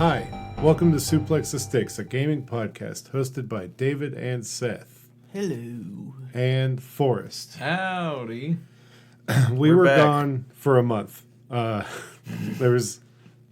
Hi, welcome to Suplex the Sticks, a gaming podcast hosted by David and Seth. Hello. And Forrest. Howdy. We were back. gone for a month. There was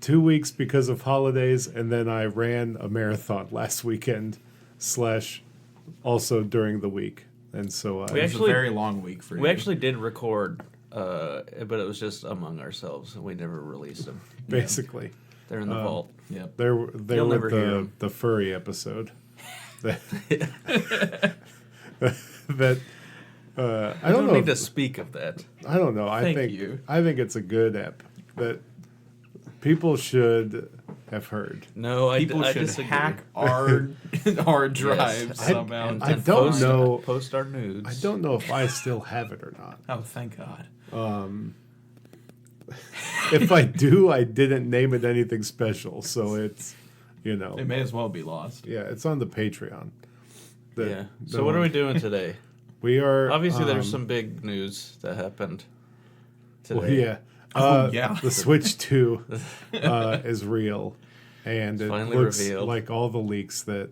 2 weeks because of holidays, and then I ran a marathon last weekend / also during the week. And so We It was actually- a very long week for you. We actually did record, but it was just among ourselves, and we never released them. basically, They're in the vault. Yep. they You'll were never hear 'em. the furry episode. that that I don't know. need to speak of that. I don't know. Thank you. I think it's a good app that people should have heard. No, I People should disagree. hack our drives Yes. somehow. And I don't post, know- Post our nudes. I don't know if I still have it or not. Oh, thank God. If I do, I didn't name it anything special, so it's, It may as well be lost. yeah, it's on the Patreon. Yeah. So what are we doing today? We are Obviously, there's some big news that happened today. well, yeah. Yeah. The Switch 2 is real, and it finally looks revealed. like all the leaks that.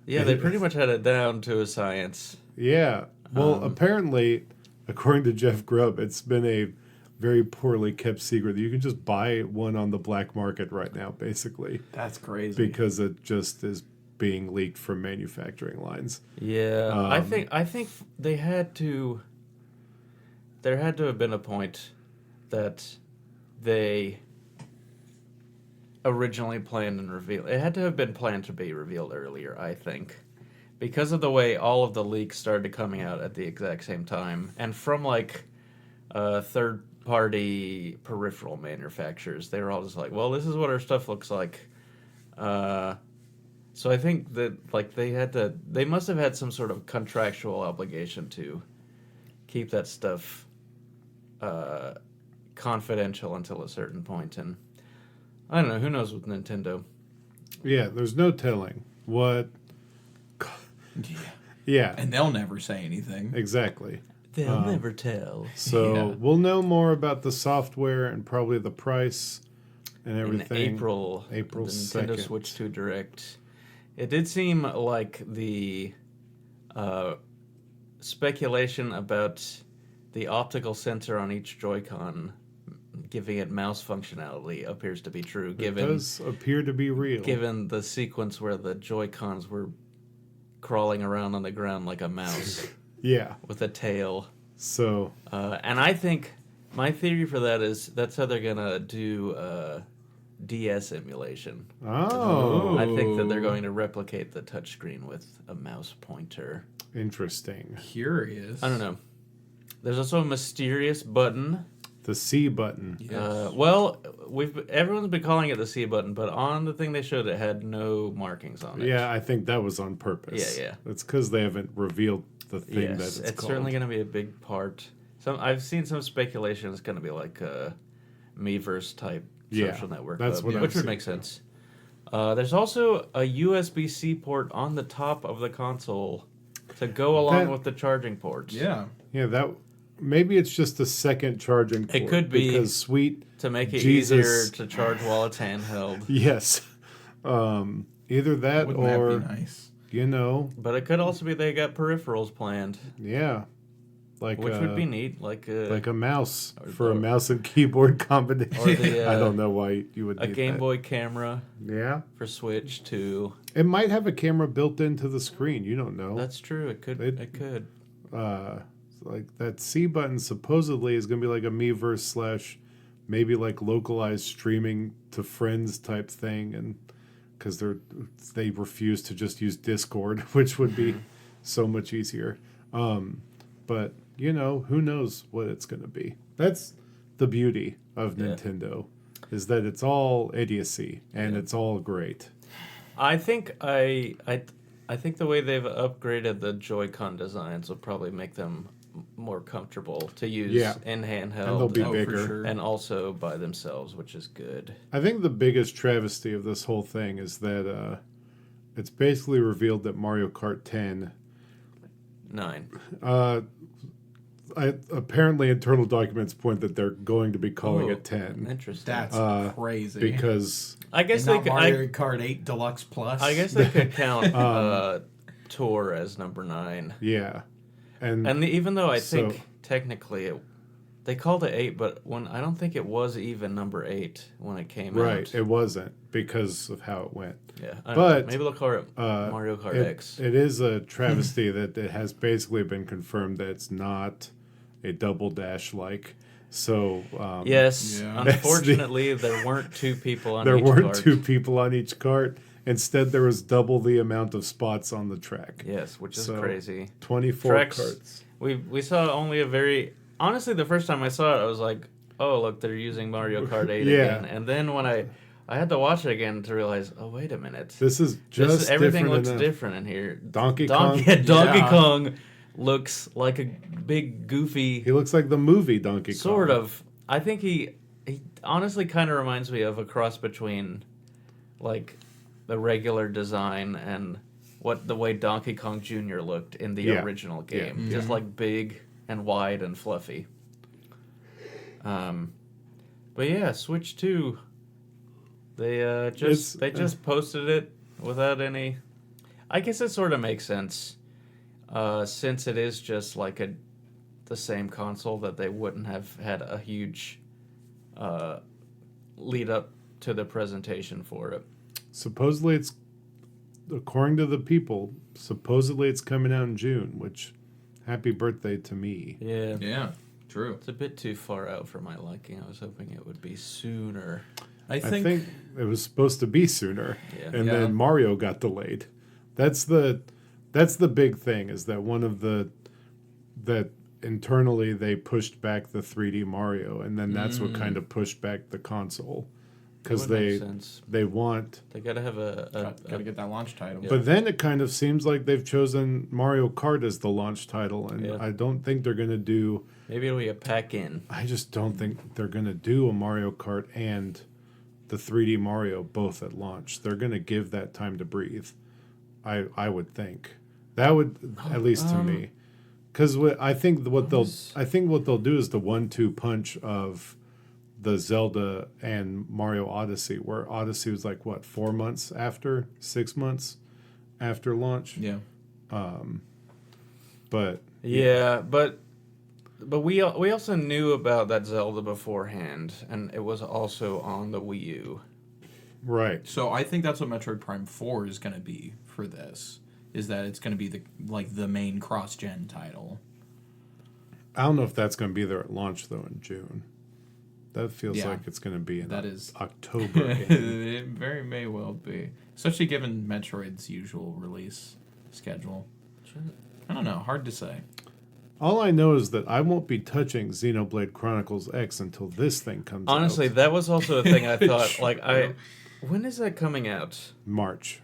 Yeah, they pretty much had it down to a science. Yeah. Well, apparently, according to Jeff Grubb, it's been a very poorly kept secret that you can just buy one on the black market right now, basically, That's crazy. because it just is being leaked from manufacturing lines. Yeah, I think they had to. There had to have been a point that they originally planned and revealed. It had to have been planned to be revealed earlier, I think, because of the way all of the leaks started coming out at the exact same time, and from like third-party peripheral manufacturers, they were all just like, "Well, this is what our stuff looks like." So I think that like they must have had some sort of contractual obligation to keep that stuff confidential until a certain point, and I don't know, who knows with Nintendo. Yeah, there's no telling what. Yeah. Yeah, And they'll never say anything. exactly. They'll never tell. So Yeah. we'll know more about the software and probably the price and In everything. April, April the Nintendo 2nd. Switch 2 Direct. It did seem like the speculation about the optical sensor on each Joy-Con giving it mouse functionality appears to be true, It given does appear to be real. given the sequence where the Joy-Cons were crawling around on the ground like a mouse Yeah. with a tail. So And I think my theory for that is that's how they're gonna do DS emulation. oh, I think that they're going to replicate the touchscreen with a mouse pointer. interesting. Curious. I don't know. There's also a mysterious button. The C button. Yes. Well, everyone's been calling it the C button, but on the thing they showed, it had no markings on it. Yeah, I think that was on purpose. Yeah. It's because they haven't revealed the thing that Yes, it's it's called. certainly going to be a big part. I've seen some speculation it's going to be like a Miiverse type Yeah, social network, that's what I've which would seen. make sense. There's also a USB-C port on the top of the console to go along That- with the charging ports. Yeah. Yeah, that maybe it's just a second charging port. It could be. because sweet. To make it Jesus. easier to charge while it's handheld. Yes. Either that Wouldn't or that be nice? But it could also be they got peripherals planned, yeah, like which would be neat. Like a mouse or- for a or- mouse and keyboard combination. Or the, I don't know why you would a need Game that. Boy camera Yeah, for Switch too. it might have a camera built into the screen. You don't know. That's true. It could. It- It could. Like that C button supposedly is going to be like a Miiverse / maybe like localized streaming to friends type thing, and because they refuse to just use Discord, which would be so much easier. But who knows what it's going to be. That's the beauty of Yeah. Nintendo, is that it's all idiocy and it's all great. I think I think the way they've upgraded the Joy-Con designs will probably make them more comfortable to use Yeah. in handheld. And they'll be Oh, for bigger. sure. and also by themselves, which is good. I think the biggest travesty of this whole thing is that it's basically revealed that Mario Kart 10 9. apparently internal documents point that they're going to be calling it 10 Interesting. That's crazy. because I guess and they not could. Mario Kart 8 Deluxe Plus. I guess they could count Tour as number 9. yeah, and Even though I so- think technically they called it 8, but I don't think it was even number 8 when it came right, out. it wasn't because of how it went. Yeah, But, maybe they'll call it Mario Kart X. It is a travesty that it has basically been confirmed that it's not a double dash like. So Yes, Yeah. unfortunately, there weren't 2 people on there each weren't cart. 2 people on each cart. Instead, there was double the amount of spots on the track. Yes, which is So, crazy. 24 Tracks- carts. We saw only a very... Honestly, the first time I saw it, I was like, oh, look, they're using Mario Kart 8 Yeah. again. And then when I had to watch it again to realize, oh, wait a minute. This is just Everything different looks enough. different in here. Donkey Kong. Donkey Yeah. Kong looks like a big, goofy... He looks like the movie Donkey Kong. Sort of. I think he honestly kind of reminds me of a cross between, like, the regular design and the way Donkey Kong Jr. looked in the Yeah. original game. Yeah. Just like big and wide and fluffy. But yeah, Switch 2. They just posted it without any. I guess it sort of makes sense, since it is just like the same console, that they wouldn't have had a huge lead up to the presentation for it. Supposedly it's, according to the people, supposedly it's coming out in June, which, happy birthday to me. Yeah, Yeah, true. it's a bit too far out for my liking. I was hoping it would be sooner. I think it was supposed to be sooner, Yeah. and Yeah. then Mario got delayed. That's the big thing, is that that internally they pushed back the 3D Mario, and then that's what kind of pushed back the console, because That would make sense. they want. They gotta have Gotta get that launch title. Yeah. But then it kind of seems like they've chosen Mario Kart as the launch title, and Yeah. I don't think they're going to do. maybe it'll be a pack in. I just don't think they're going to do a Mario Kart and the 3D Mario both at launch. They're going to give that time to breathe. I would think that would, at least to me, because I think what they'll do is the 1-2 punch of the Zelda and Mario Odyssey, where Odyssey was like what, 4 months after, 6 months after launch. Yeah. But Yeah, but we also knew about that Zelda beforehand, and it was also on the Wii U. right, So I think that's what Metroid Prime 4 is going to be for this. Is that it's going to be the main cross-gen title. I don't know if that's going to be there at launch though in June. That feels Yeah. like it's going to be in That is- October. It very may well be. Especially given Metroid's usual release schedule. I don't know. Hard to say. All I know is that I won't be touching Xenoblade Chronicles X until this thing comes Honestly, out. that was also a thing I thought. True. When is that coming out? March.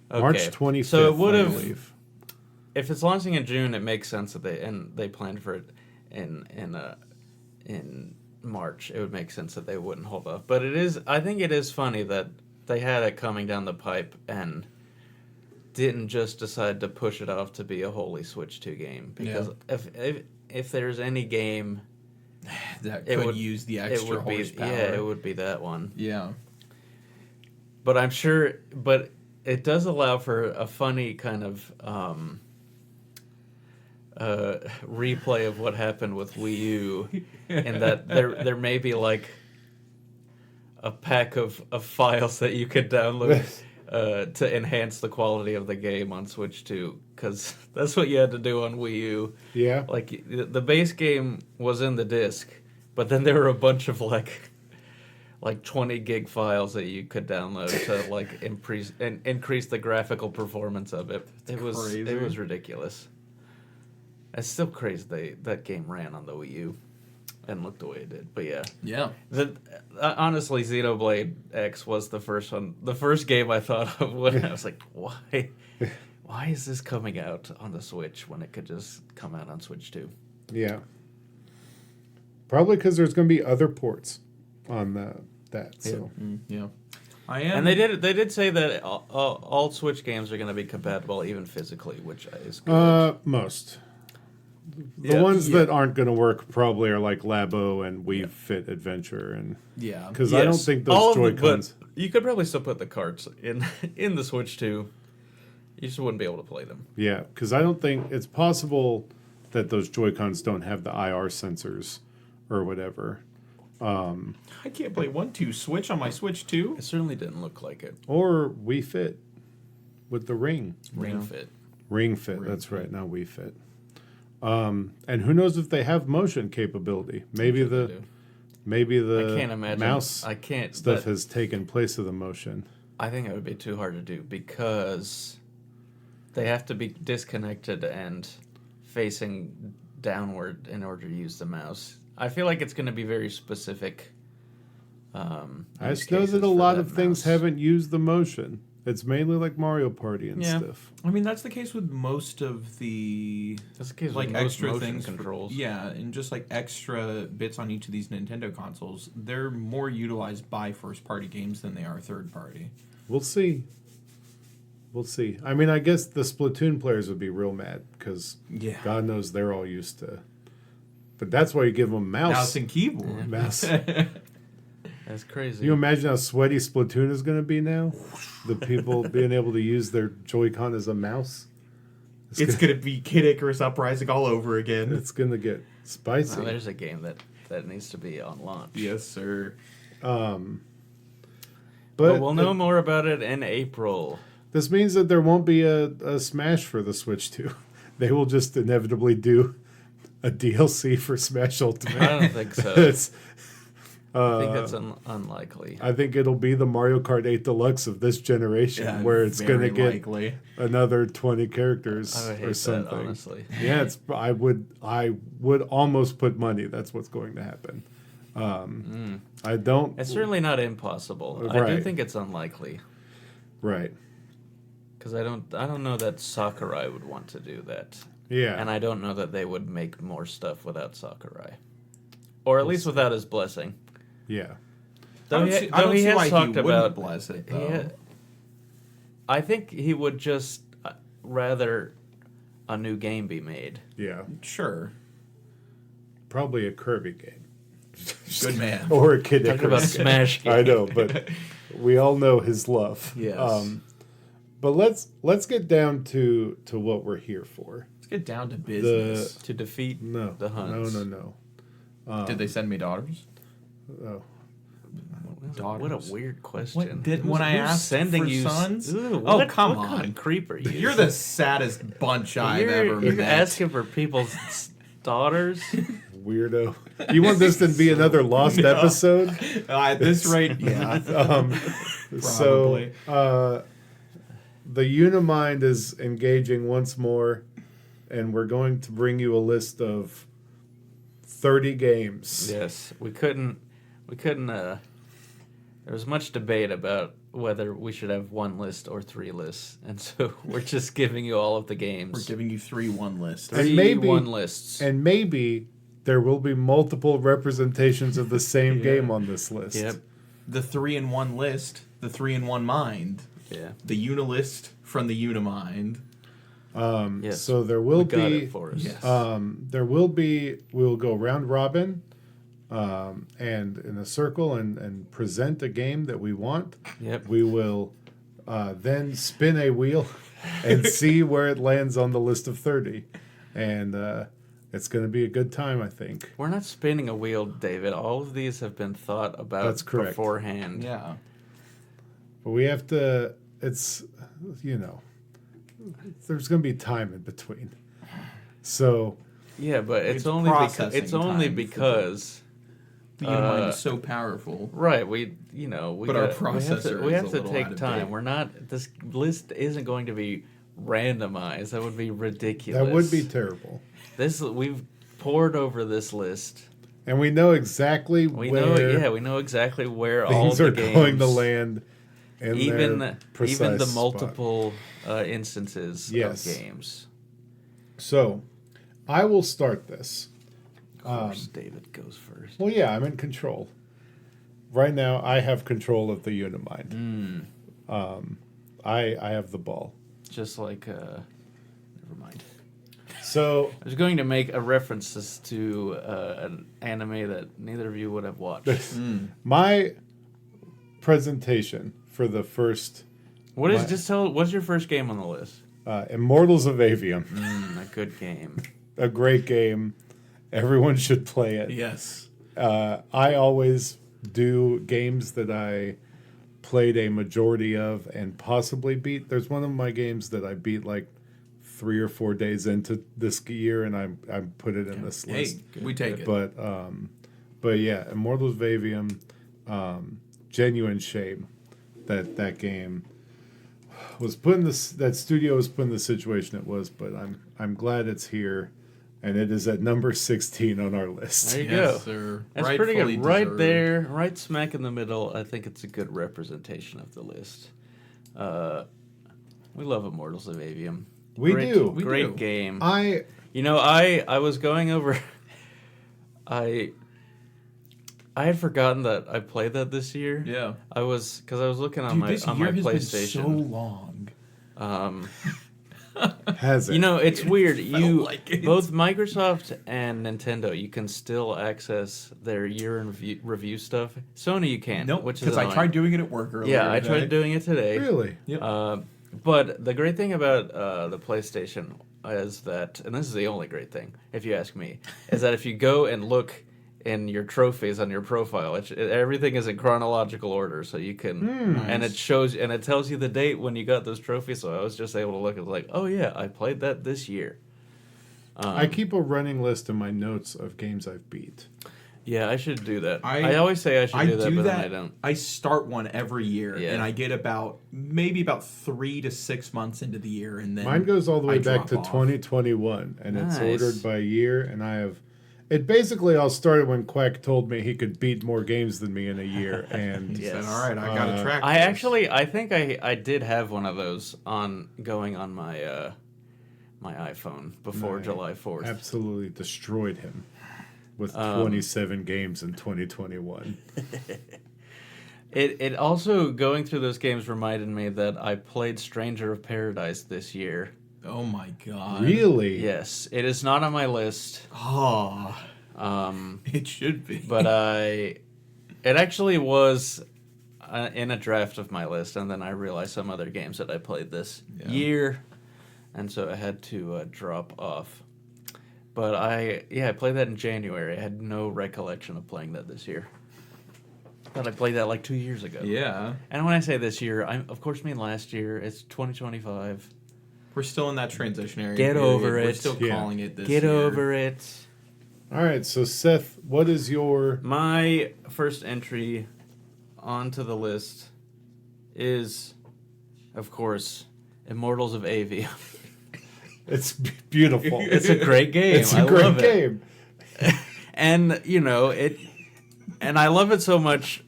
Okay. March 25th, So it would I have. believe. If it's launching in June, it makes sense that they planned for it in March. It would make sense that they wouldn't hold off. But I think it is funny that they had it coming down the pipe and didn't just decide to push it off to be a wholly Switch 2 game. Because if there's any game That It could would- use the it extra would be horsepower. it would be that one. Yeah. But I'm sure, but it does allow for a funny kind of replay of what happened with Wii U, in that there may be like a pack of files that you could download to enhance the quality of the game on Switch 2, because that's what you had to do on Wii U. Yeah. Like the base game was in the disc, but then there were a bunch of like 20 gig files that you could download to like increase the graphical performance of it. It crazy. was ridiculous. It's still crazy that game ran on the Wii U and looked the way it did. But yeah, Yeah. honestly, Xenoblade X was the first one, the first game I thought of when I was like, why is this coming out on the Switch when it could just come out on Switch 2? Yeah. Probably because there's going to be other ports on that. So Yeah. I am. And they did say that all Switch games are going to be compatible even physically, which is good. most. The Yeah. ones Yeah. that aren't going to work probably are like Labo and Wii Fit Adventure, and Yeah. because I don't Yes, think all those of the- Joy-Cons. but you could probably still put the carts in the Switch too. You just wouldn't be able to play them. Yeah, because I don't think it's possible that those Joy-Cons don't have the IR sensors or whatever. I can't play 1-2 Switch on my Switch 2. It certainly didn't look like it. Or Wii Fit with the Ring. Ring Yeah. Fit. Ring Fit, Ring that's Fit. right, not Wii Fit. And who knows if they have motion capability? Maybe Sure they the do. maybe the I can't imagine. mouse I can't. stuff That, has taken place of the motion. I think it would be too hard to do because they have to be disconnected and facing downward in order to use the mouse. I feel like it's going to be very specific. I use just know cases that a for lot that of things mouse. haven't used the motion. It's mainly like Mario Party and Yeah. stuff. I mean, that's the case with most of the That's the case like with most extra motion things. controls. Yeah, and just like extra bits on each of these Nintendo consoles, they're more utilized by first-party games than they are third-party. We'll see. We'll see. I mean, I guess the Splatoon players would be real mad because Yeah. God knows they're all used to. But that's why you give them Mouse mouse. and keyboard. Mouse. That's crazy. Can you imagine how sweaty Splatoon is going to be now? The people being able to use their Joy-Con as a mouse. It's gonna be Kid Icarus Uprising all over again. It's going to get spicy. Now, there's a game that needs to be on launch. Yes, sir. But We'll know more about it in April. this means that there won't be a Smash for the Switch 2. They will just inevitably do a DLC for Smash Ultimate. I don't think so. It's, I think that's unlikely. I think it'll be the Mario Kart 8 Deluxe of this generation, where it's going to very get likely. another 20 characters I would hate or something. that, honestly. Yeah, I would almost put money that's what's going to happen. I don't. It's certainly not impossible. I do Right. think it's unlikely Right. because I don't know that Sakurai would want to do that, Yeah. and I don't know that they would make more stuff without Sakurai, or at least without his blessing. yeah. Though I he, don't see, though I don't he see has why talked he about, wouldn't bless it, he though. ha- I think he would just rather a new game be made. Yeah. Sure. Probably a Kirby game. Good man. Or a Kid Talking about Icarus game. Smash game. I know, but we all know his love. Yes. But let's get down to what we're here for. Let's get down to business. To defeat No. the Hunts. No. Did they send me daughters? Oh. What a Daughters. weird question. What did- when I Who's asked sending for you sons? Ooh, Oh, what, come what kind on. of creep are you? You're the saddest bunch I've ever You're met. asking for people's daughters. Weirdo. You want this to be another lost No. episode? At this rate, yeah. So Probably. the Unimind is engaging once more, and we're going to bring you a list of 30 games. Yes, we couldn't. There was much debate about whether we should have one list or three lists, and so we're just giving you all of the games. We're giving you 3-1 lists. And Three maybe- one lists. And maybe there will be multiple representations of the same Yeah. game on this list. Yep. The 3-in-1 list, the 3-in-1 mind, Yeah. the Unilist from the Unimind. Yes. So there will We got be. it for us. Yes. We'll go round robin, and in a circle and present a game that we want. Yep. We will then spin a wheel and see where it lands on the list of 30, and it's going to be a good time, I think. We're not spinning a wheel, David. All of these have been thought about That's correct. beforehand. Yeah. But we have to. It's there's going to be time in between. So Yeah, but it's It's only because processing time for because The Unimind is so powerful. right. We But our processor we is have a to little take out of time. date. We're not. This list isn't going to be randomized. That would be ridiculous. that would be terrible. We've poured over this list. And we know exactly We where know. We know exactly where all things the are games, going to land. In even their even the precise spot. multiple instances Yes. of games. So, I will start this. Of course, David goes first. Well, yeah, I'm in control. Right now, I have control of the Unimind. I have the ball. Just like never mind. So I was going to make a references to an anime that neither of you would have watched. my presentation for the first What's your first game on the list? Immortals of Avium, A good game. a great game. Everyone should play it. Yes. I always do games that I played a majority of and possibly beat. There's one of my games that I beat like 3 or 4 days into this year, and I put it in this list. Hey, we take it. But yeah, Immortals of Avium, genuine shame that game was put in this, that studio was put in the situation it was, but I'm glad it's here, and it is at number 16 on our list. There you go. Sir. That's pretty Rightfully good. Right deserved. there, right smack in the middle. I think it's a good representation of the list. We love Immortals of Avium. We do. We Great do. game. I I was going over. I had forgotten that I played that this year. Yeah. I was looking on Dude, my this on year my has PlayStation. been so long. has it. It's weird. You like it. both Microsoft and Nintendo, you can still access their year in review stuff. Sony, you can't. Nope. Which is Because I annoying. tried doing it at work earlier. Yeah, I today. tried doing it today. Really? Yep. But the great thing about the PlayStation is that, and this is the only great thing, if you ask me, is that if you go and look in your trophies on your profile, everything is in chronological order, so you can, and it shows, and it tells you the date when you got those trophies. So I was just able to look at like, oh yeah, I played that this year. I keep a running list in my notes of games I've beat. Yeah, I should do that. I- I always say I should do that, but then I don't. I start one every year, Yeah. and I get maybe about 3 to 6 months into the year, and then Mine goes all the way I back drop to off. 2021, and it's Nice. ordered by year, and I have... It basically all started when Quack told me he could beat more games than me in a year, and He Yes. said, "All right, I got to track." I think I did have one of those going on my my iPhone before I July 4th. absolutely destroyed him with 27 games in 2021. It also, going through those games, reminded me that I played Stranger of Paradise this year. Oh my god! Really? Yes, it is not on my list, Oh, it should be. but it actually was in a draft of my list, and then I realized some other games that I played this year, and so I had to drop off. But I played that in January. I had no recollection of playing that this year. Thought I played that like 2 years ago. Yeah, And when I say this year, I of course mean last year. It's 2025. we're still in that transitionary. Get period. over We're it. still Yeah. calling it this. Get year. over it. All right, so Seth, what is your... My first entry onto the list is, of course, Immortals of Avium. It's beautiful. It's a great game. It's a I great love it. game. And and I love it so much,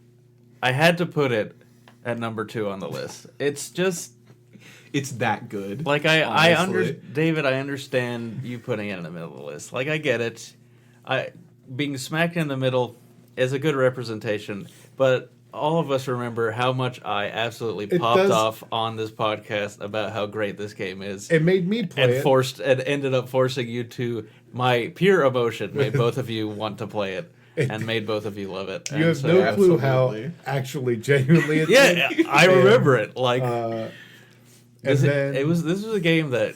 I had to put it at number 2 on the list. It's just It's that good. like honestly. David, I understand you putting it in the middle of the list. Like, I get it. Being smacked in the middle is a good representation, but all of us remember how much I absolutely It popped does- off on this podcast about how great this game is. It made me play it. And ended up forcing you to, my pure emotion made both of you want to play it, and made both of you love it. You And have so- no clue how Absolutely. actually genuinely it Yeah, did. I remember it. Like, And this then was a game that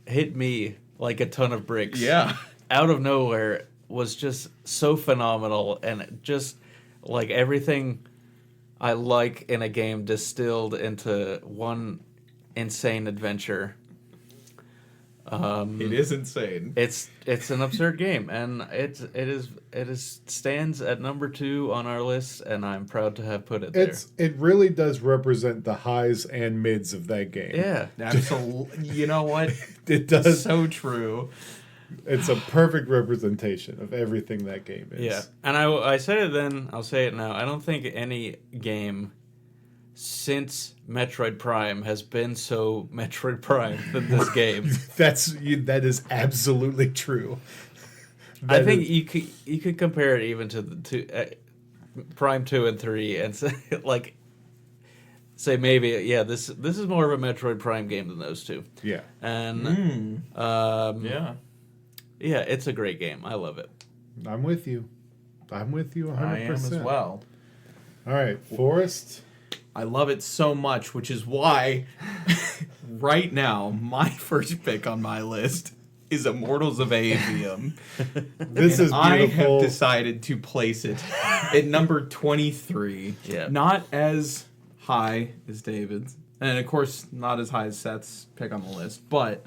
hit me like a ton of bricks. Yeah. Out of nowhere, was just so phenomenal, and just like everything I like in a game distilled into one insane adventure. It is insane. It's an absurd game, and it is stands at number 2 on our list, and I'm proud to have put it there. it really does represent the highs and mids of that game. Yeah. Absolutely. You know what? It does. So true. It's a perfect representation of everything that game is. Yeah, and I said it then, I'll say it now. I don't think any game since Metroid Prime has been so Metroid Prime than this game. That is absolutely true. I That think is- you could compare it even to Prime 2 and 3 and say maybe this is more of a Metroid Prime game than those two. yeah. And Yeah. Yeah, it's a great game. I love it. I'm with you. I'm with you 100%. I am as well. All right, Forest. I love it so much, which is why right now my first pick on my list is Immortals of Avium. This And is I beautiful. have decided to place it at number 23. Yeah. Not as high as David's. And of course, not as high as Seth's pick on the list. But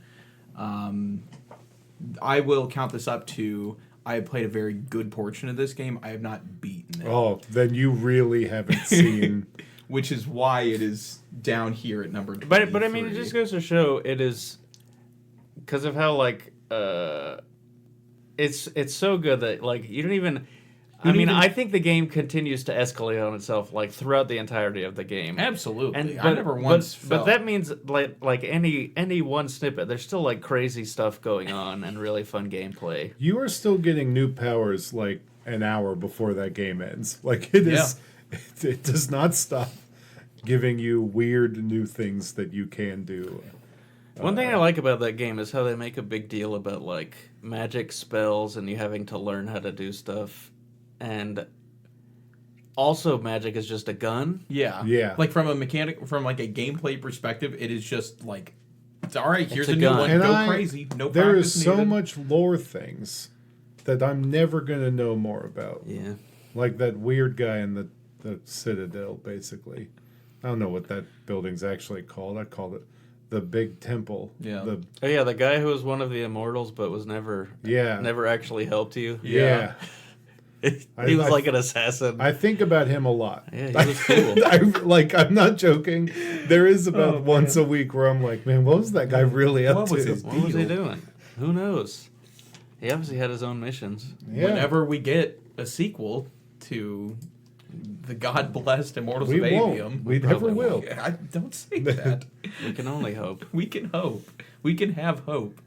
I will count this up to I have played a very good portion of this game. I have not beaten it. Oh, then you really haven't seen. Which is why it is down here at number 23. But I mean, it just goes to show it is because of how like it's so good that like you don't even. I think the game continues to escalate on itself like throughout the entirety of the game. Absolutely. I never once but felt... that means like any one snippet, there's still like crazy stuff going on and really fun gameplay. You are still getting new powers like an hour before that game ends. Like it is, it does not stop giving you weird new things that you can do. One thing I like about that game is how they make a big deal about like magic spells and you having to learn how to do stuff. And also magic is just a gun. Yeah. Yeah. Like from a gameplay perspective, it is just like, it's all right, here's a a new gun. one, And go crazy. No There practice is so needed. much lore things that I'm never going to know more about. Yeah. Like that weird guy in the Citadel, basically. I don't know what that building's actually called. I called it the Big Temple. Yeah. Oh yeah, the guy who was one of the immortals but was never actually helped you. Yeah. He was like an assassin. I think about him a lot. Yeah, he was cool. I'm not joking. There is about once a week where I'm like, man, what was that guy really up What was to? his What was he doing? Who knows? He obviously had his own missions. Yeah. Whenever we get a sequel to the God-blessed Immortals We of won't. Avium... We never will. I don't say that. We can only hope. We can hope. We can have hope.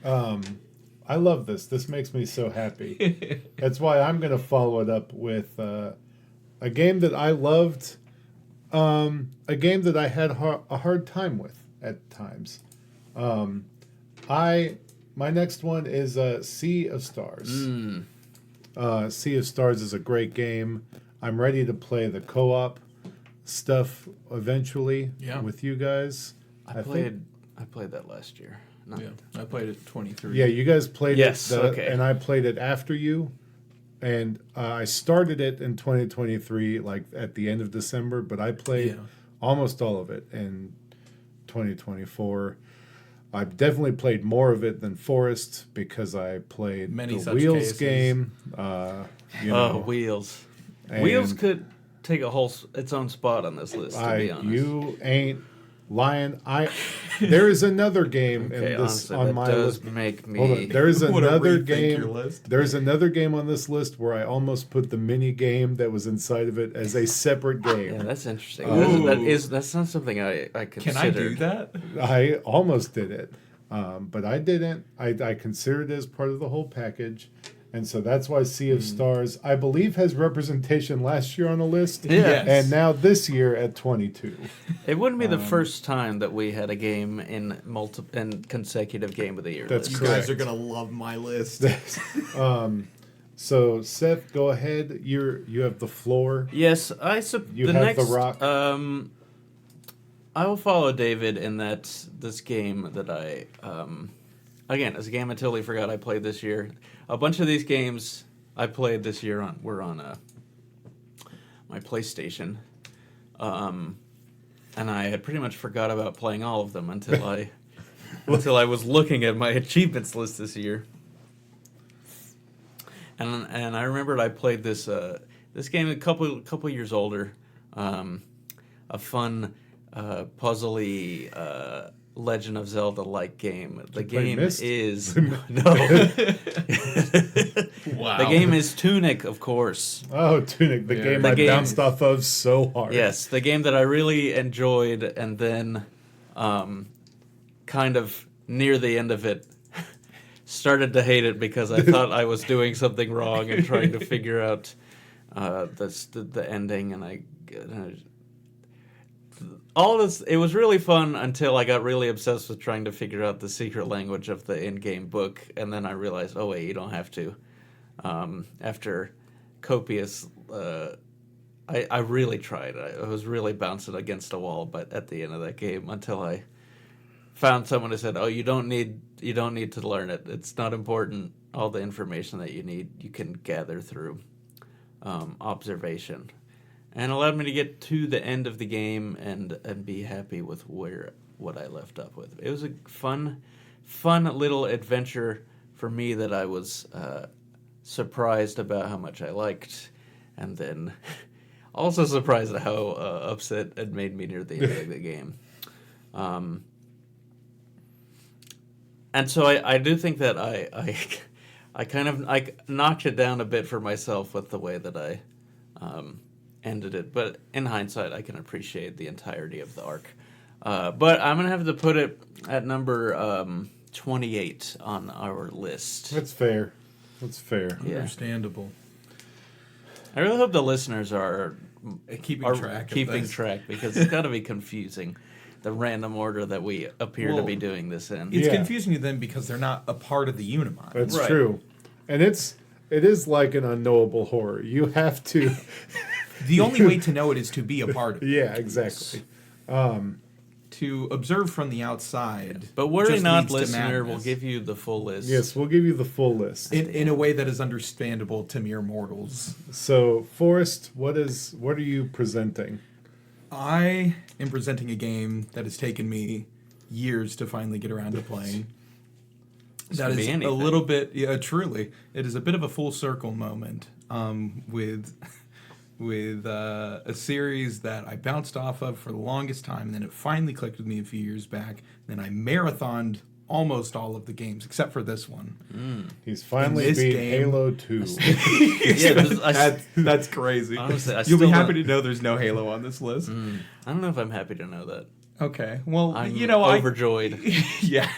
I love this. This makes me so happy. That's why I'm going to follow it up with a game that I loved, a game that I had a hard time with at times. My next one is Sea of Stars. Sea of Stars is a great game. I'm ready to play the co-op stuff eventually with you guys. I played that last year. I played it 23. Yeah, you guys played Yes, it, okay. and I played it after you. And I started it in 2023, like at the end of December, but I played almost all of it in 2024. I've definitely played more of it than Forest because I played Many the such Wheels cases. game. Wheels. and Wheels could take its own spot on this list, to be honest. You ain't lying. There is another game Okay, in this honestly, on that my does list. make me... Hold on. There is Wanna another rethink your game. list? There's another game on this list where I almost put the mini game that was inside of it as a separate game. Yeah, that's interesting. Ooh. That's not something I considered. Can I do that? I almost did it, but I didn't. I considered it as part of the whole package, and so that's why Sea of Stars, I believe, has representation last year on the list, Yes. and now this year at 22. It wouldn't be the first time that we had a game in consecutive Game of the Year That's list. You guys correct. are going to love my list. So Seth, go ahead. You have the floor. Yes, You the have next, The Rock. I will follow David in that this game that I again, it's a game I totally forgot I played this year. A bunch of these games I played this year were on my PlayStation, and I had pretty much forgot about playing all of them until I was looking at my achievements list this year. And I remembered I played this game a couple years older, a fun puzzly Legend of Zelda like game. The game Myst? is no. Wow. The game is Tunic, of course. Oh, Tunic, the game The I game- bounced off of so hard. Yes, the game that I really enjoyed, and then, kind of near the end of it, started to hate it because I thought I was doing something wrong and trying to figure out the ending, and I all this, it was really fun until I got really obsessed with trying to figure out the secret language of the in-game book, and then I realized, oh wait, you don't have to. After copious, I really tried. I was really bouncing against a wall, but at the end of that game, until I found someone who said, "Oh, you don't need to learn it. It's not important. All the information that you need, you can gather through observation." And allowed me to get to the end of the game and be happy with what I left up with. It was a fun little adventure for me that I was surprised about how much I liked, and then also surprised at how upset it made me near the end of the game. And so I do think that I kind of knocked it down a bit for myself with the way that I ended it, but in hindsight, I can appreciate the entirety of the arc. But I'm gonna have to put it at number 28 on our list. That's fair. Yeah. Understandable. I really hope the listeners are Keeping track because it's got to be confusing, the random order that we appear to be doing this in. It's Yeah. confusing to them because they're not a part of the Unimod. That's Right. true. And it is like an unknowable horror. You have to The only way to know it is to be a part of it. yeah, exactly. To observe from the outside. But worry just not, leads to listener. We'll madness. give you the full list. Yes, we'll give you the full list. In a way that is understandable to mere mortals. So, Forrest, what are you presenting? I am presenting a game that has taken me years to finally get around to playing. That could is be a anything. little bit, yeah, truly. It is a bit of a full circle moment with a series that I bounced off of for the longest time, and then it finally clicked with me a few years back. Then I marathoned almost all of the games except for this one. He's finally this beat game- Halo 2. Yeah, That's crazy. Honestly, I You'll still be happy don't- to know there's no Halo on this list. I don't know if I'm happy to know that. Okay, well, I'm I overjoyed. yeah.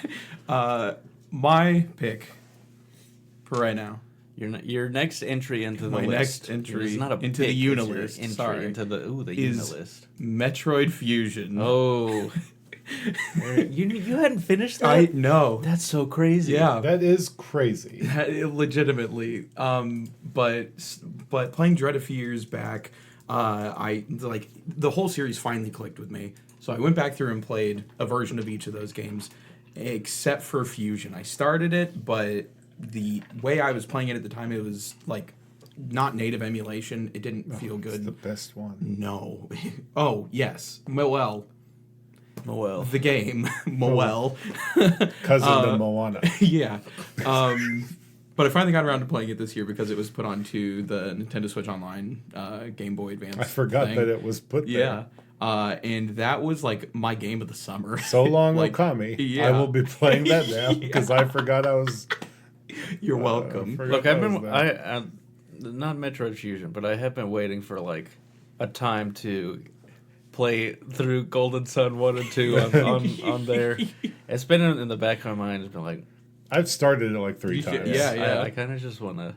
My pick for right now. Your next entry into the My list. next entry is not a into the pick, it's your Unilist, Entry sorry, into the is- Unilist. Metroid Fusion. Oh, you hadn't finished that? I know. That's so crazy. Yeah. That is crazy. Legitimately. But playing Dread a few years back, I like the whole series finally clicked with me. So I went back through and played a version of each of those games, except for Fusion. I started it, but the way I was playing it at the time, it was like not native emulation. It didn't feel It's good. the best one. No. Oh, yes. Moel. Well, The game. Moel. Cousin to Moana. Yeah. But I finally got around to playing it this year because it was put onto the Nintendo Switch Online Game Boy Advance. I forgot thing. that it was put there. Yeah. And that was like my game of the summer. So long, Like, Okami. yeah. I will be playing that now because I forgot I was. You're welcome. forgot look, that I've was been that. not Metroid Fusion, but I have been waiting for like a time to play through Golden Sun 1 and 2 on there. It's been in the back of my mind. It's been like, I've started it like 3 You should- times. yeah. I kind of just want to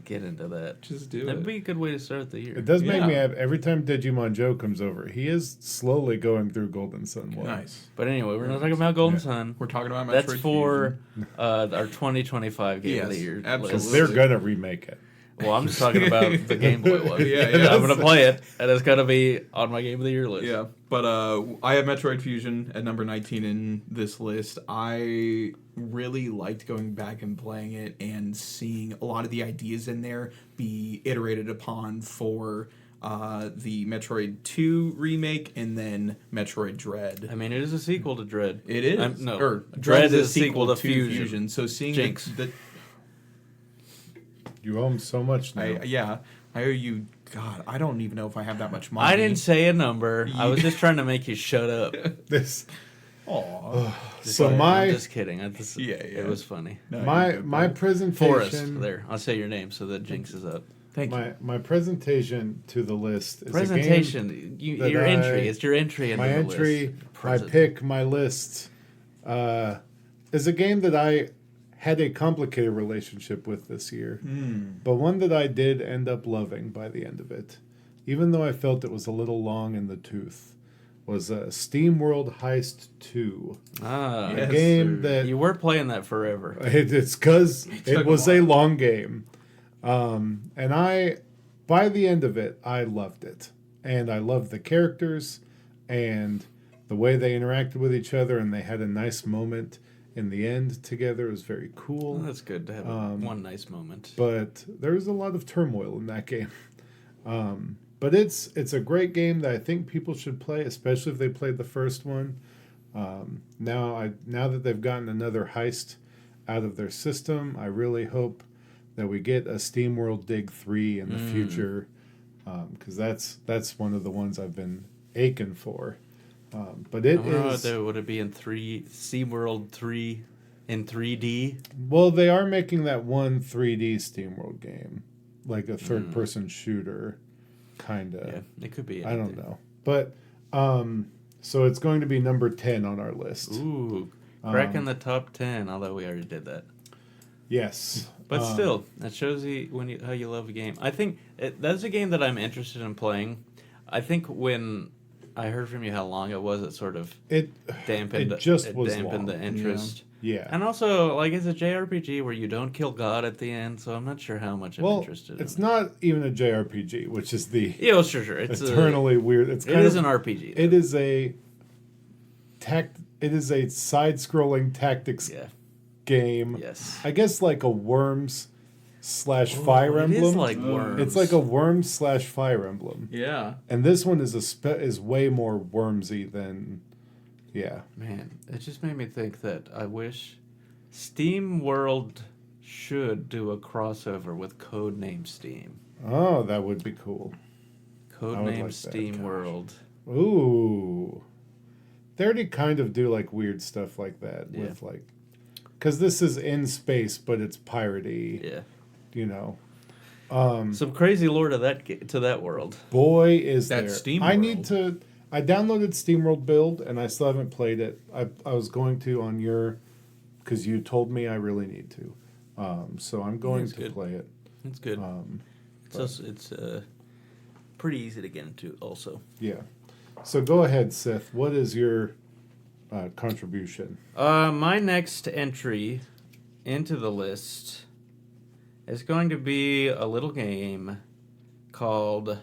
get into that. Just do That'd it. be a good way to start the year. It does make Yeah. me have every time Digimon Joe comes over. He is slowly going through Golden Sun 1. Nice. But anyway, we're not talking about Golden Yeah. Sun. We're talking about Metroid That's for Fusion. our 2025 Game of the Yes, Year absolutely. list. They're gonna remake it. Well, I'm just talking about the Game Boy one. Yeah, yeah. I'm gonna play it, and it's gonna be on my Game of the Year list. Yeah, but I have Metroid Fusion at number 19 in this list. I really liked going back and playing it and seeing a lot of the ideas in there be iterated upon for the Metroid 2 remake and then Metroid Dread. I mean, it is a sequel to Dread. It is. No, Or Dread is a sequel to Fusion. So seeing Jinx. the You owe him so much now. I owe you. God, I don't even know if I have that much money. I didn't say a number. I was just trying to make you shut up. This. Aw. So I'm my just kidding. Yeah. It was funny. No, my you're good, my bro. presentation. Forrest. There, I'll say your name so that Jinx is up. Thank you. My presentation to the list is Presentation. that Your I- entry. It's your entry A into game, my the entry, list. my Present. pick, my list, is a game that I had a complicated relationship with this year, but one that I did end up loving by the end of it, even though I felt it was a little long in the tooth. was Steam World Heist 2. Ah, A Yes, game sir. that you were playing that forever. it's because took it a was a while. long game. And by the end of it, I loved it. And I loved the characters and the way they interacted with each other, and they had a nice moment in the end together. It was very cool. Well, that's good to have one nice moment. But there was a lot of turmoil in that game. But it's a great game that I think people should play, especially if they played the first one. Now that they've gotten another heist out of their system, I really hope that we get a SteamWorld Dig 3 in the future, because that's one of the ones I've been aching for. But it is... Would it be in SeaWorld 3 in 3D? Well, they are making that one 3D SteamWorld game, like a third-person shooter, kind of. Yeah, it could be I anything. don't know. But, so it's going to be number 10 on our list. Ooh, cracking the top 10, although we already did that. Yes. But still, that shows you how you love a game. I think that's a game that I'm interested in playing. I think when I heard from you how long it was, it sort of dampened long. the interest. Yeah. And also, like, it's a JRPG where you don't kill God at the end, so I'm not sure how much I'm interested in. It's not even a JRPG, which is the Yeah, well, sure. It's eternally weird. It's It kind is of, an RPG. It is a side-scrolling tactics Yeah. game. Yes. I guess like a Worms / Fire Emblem. It is like Worms. It's like a Worms / Fire Emblem. Yeah. And this one is way more Wormsy than, yeah. Man, it just made me think that I wish Steam World should do a crossover with Codename Steam. Oh, that would be cool. Codename like that, Steam gosh. World. Ooh. They already kind of do like weird stuff like that with like, because this is in space, but it's piratey, Yeah. you know. Some crazy lore to that world. Boy, is That there. Steam I need World. I downloaded SteamWorld Build, and I still haven't played it. I was going to on your, because you told me I really need to. So I'm going That's to good. play it. It's good. It's pretty easy to get into also. Yeah. So go ahead, Seth. What is your contribution? My next entry into the list is going to be a little game called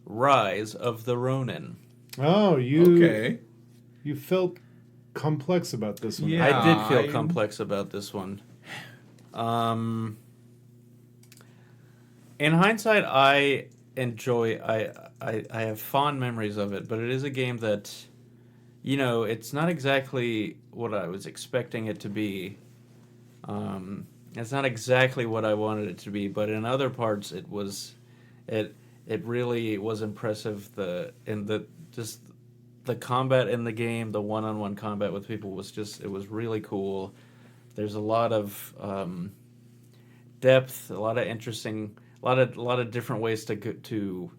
Rise of the Ronin. Oh, you Okay. you felt complex about this one. Yeah. I did feel I'm- complex about this one. In hindsight, I have fond memories of it, but it is a game that, it's not exactly what I was expecting it to be. It's not exactly what I wanted it to be, but in other parts, it really was impressive. The combat in the game, the one-on-one combat with people it was really cool. There's a lot of depth, a lot of interesting, a lot of different ways to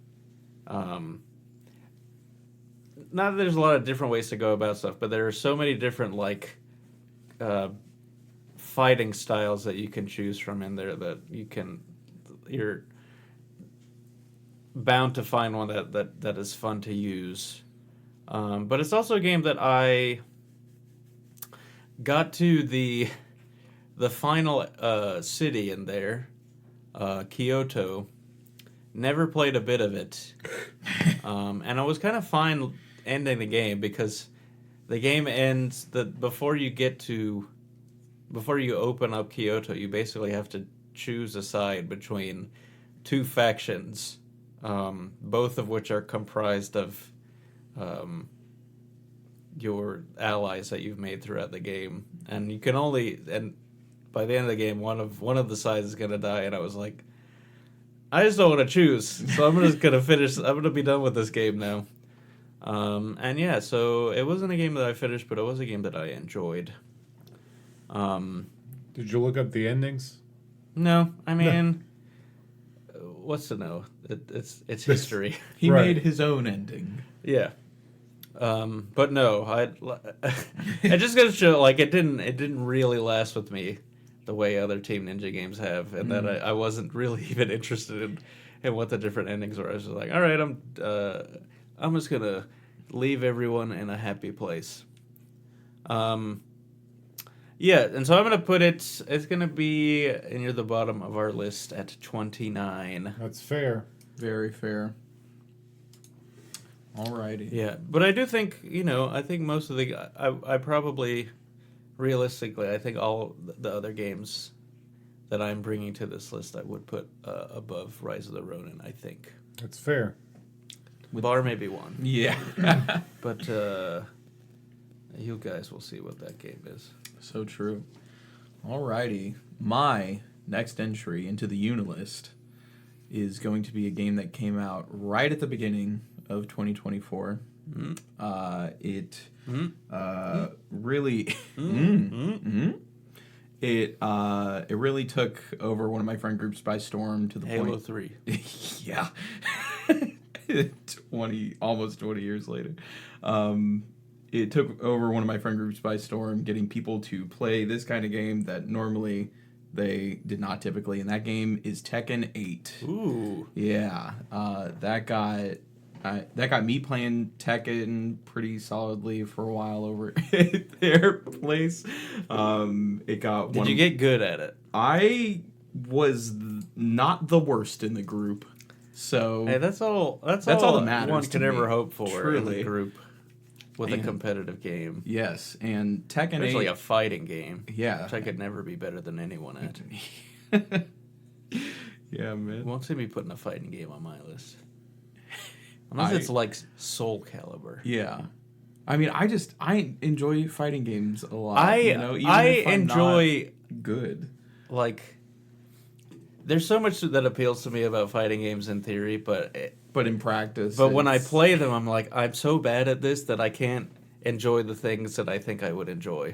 not that there's a lot of different ways to go about stuff, but there are so many different fighting styles that you can choose from in there that you're bound to find one that is fun to use. But it's also a game that I got to the final city in there, Kyoto. Never played a bit of it, and I was kind of fine ending the game because the game ends before you open up Kyoto, you basically have to choose a side between two factions, both of which are comprised of your allies that you've made throughout the game, and by the end of the game, one of the sides is gonna die, and I was like, I just don't want to choose, so I'm just gonna finish. I'm gonna be done with this game now. And yeah, so it wasn't a game that I finished, but it was a game that I enjoyed. Did you look up the endings? No, I mean, what's to know? It's history. He Right. made his own ending. Yeah. But no, I just gotta show it didn't really last with me the way other Team Ninja games have, and that I wasn't really even interested in what the different endings were. I was just like, all right, I'm just gonna leave everyone in a happy place. Yeah, and so I'm going to put it, it's going to be near the bottom of our list at 29. That's fair. Very fair. Alrighty. Yeah, but I do think, I think most of the, I probably, realistically, I think all the other games that I'm bringing to this list I would put above Rise of the Ronin, I think. That's fair. Bar maybe one. Yeah. But you guys will see what that game is. So true. Alrighty. My next entry into the Unilist is going to be a game that came out right at the beginning of 2024. It really it really took over one of my friend groups by storm to the Halo point 3. yeah. almost 20 years later. It took over one of my friend groups by storm, getting people to play this kind of game that normally they did not typically. And that game is Tekken 8. Ooh. Yeah. That got me playing Tekken pretty solidly for a while over at their place. It got. Did you get good at it? I was not the worst in the group. So Hey, that's all that matters one to can me, ever hope for in truly. a group with a And- competitive game. Yes, and Tekken 8. Especially a fighting game. Yeah. Which I could never be better than anyone at. Yeah, man. You won't see me putting a fighting game on my list. Unless it's like Soul Calibur. Yeah. I mean, I enjoy fighting games a lot. I even if I'm enjoy not good. like there's so much that appeals to me about fighting games in theory, but in practice. when I it's- play them, I'm like, I'm so bad at this that I can't enjoy the things that I think I would enjoy.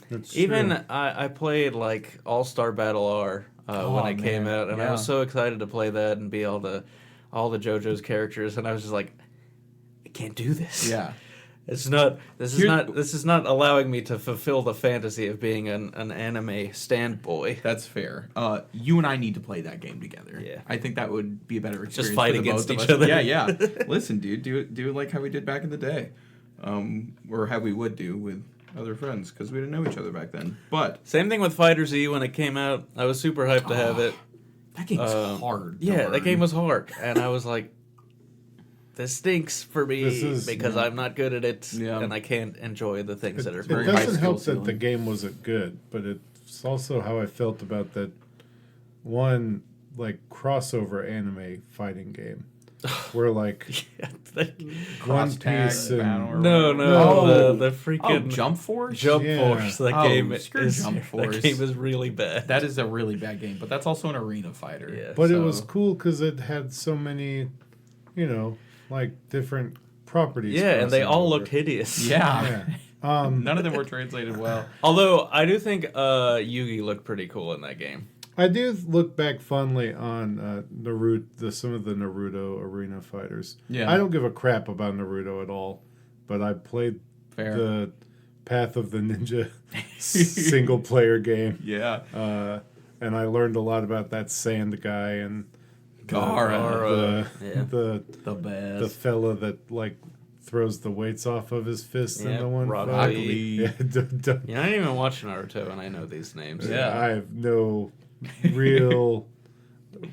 That's Even true. I played like All Star Battle R when it came man. out, and I Yeah. was so excited to play that and be all the JoJo's characters, and I was just like, I can't do this. Yeah. This is not allowing me to fulfill the fantasy of being an anime stand boy. That's fair. You and I need to play that game together. Yeah. I think that would be a better experience. fight for the against both of each us. other. Yeah, yeah. Listen, dude, do it like how we did back in the day, or how we would do with other friends because we didn't know each other back then. But Same thing with Fighter Z when it came out. I was super hyped to have it. that game's hard. to Yeah, that learn. game was hard, and I was like, "This stinks for me This is- because I'm not good at it, Yeah. and I can't enjoy the things that are It very high doesn't help skill that the ceiling. game wasn't good, but it's also how I felt about that one like crossover anime fighting game where like one Cross tag piece and battle or No, whatever. no, Oh. the freaking Jump Force. Jump Yeah. Force. That Oh, game screw is Jump that Force. game is really bad. That is a really bad game, but that's also an arena fighter. Yeah. but it So- was cool because it had so many, like different properties. Yeah, and they crossing all over. looked hideous. Yeah. Yeah. None of them were translated well. Although I do think Yugi looked pretty cool in that game. I do look back fondly on Naruto, some of the Naruto arena fighters. Yeah. I don't give a crap about Naruto at all, but I played Fair. the Path of the Ninja single player game, Yeah. and I learned a lot about that sand guy and Gaara. Yeah. the The best. the fella that like throws the weights off of his fist in Yeah, the one Rock fight. Lee. Yeah, Yeah, I didn't even watch Naruto, and I know these names. Yeah. I have no real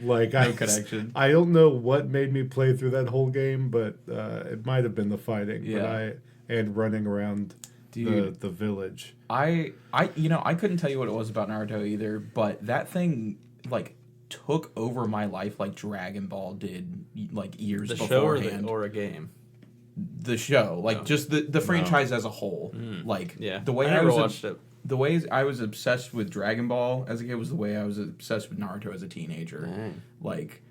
like No connection. I don't know what made me play through that whole game, but it might have been the fighting. Yeah. And running around Dude. the village. I couldn't tell you what it was about Naruto either, but that thing like took over my life like Dragon Ball did like years The show beforehand. or a game? The show, like Oh. just the franchise as a whole. Like Yeah. the way I I, never was watched it. the way I was obsessed with Dragon Ball as a kid was the way I was obsessed with Naruto as a teenager. Dang. Like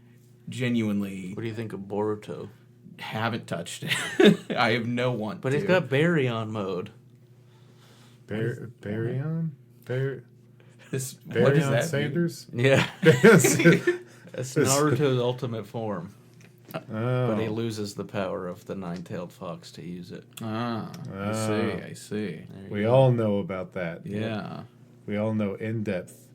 genuinely What do you think of Boruto? haven't touched it. I have no want But to. he's got Baryon mode. Baryon? this what is Baryon that? Sanders? Yeah. It's Naruto's ultimate form. But he Oh. loses the power of the nine-tailed fox to use it. Ah, I see. I see. We all know about that. Yeah. We all know in depth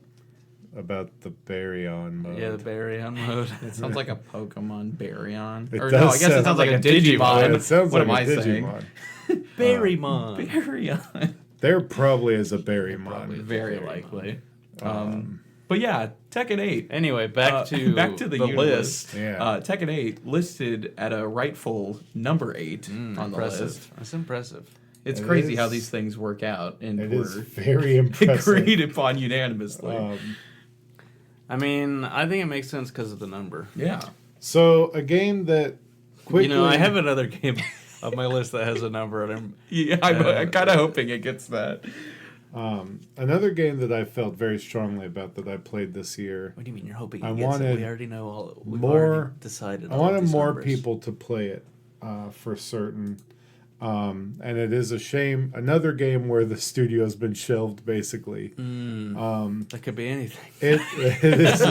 about the Baryon mode. Yeah, the Baryon mode. It sounds like a Pokemon Baryon. It Or does no, I guess it sound sounds like a Digimon. Digimon. It sounds What like am a I saying? Digimon. Barrymon. Baryon. There probably is a Probably. Barrymon. Very Very likely. Um, But yeah, Tekken 8. Anyway, back to the list. Yeah. Tekken 8 listed at a rightful number 8 on the Impressive. list. That's impressive. It's It crazy is- how these things work out and It were is very impressive. agreed upon unanimously. I mean, I think it makes sense because of the number. Yeah. So a game that quickly. You know, I have another game on my list that has a number, and I'm Yeah, I'm kind of hoping it gets that. Another game that I felt very strongly about that I played this year. What do you mean you're hoping? I it gets it? wanted We already know all. We've more- already decided. I all wanted of these more numbers. people to play it for certain. And it is a shame. Another game where the studio has been shelved, basically. That could be anything. It is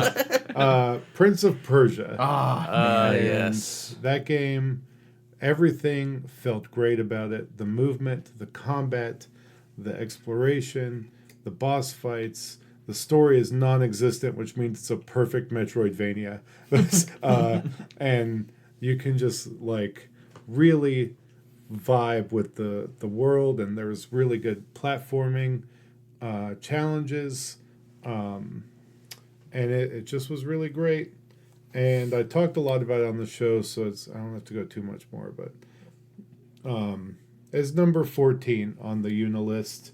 Prince of Persia. Ah, man. Yes. That game, everything felt great about it. The movement, the combat, the exploration, the boss fights. The story is non-existent, which means it's a perfect Metroidvania. And you can just like really vibe with the world, and there's really good platforming challenges. And it just was really great. And I talked a lot about it on the show, so I don't have to go too much more, but it's number 14 on the Unilist.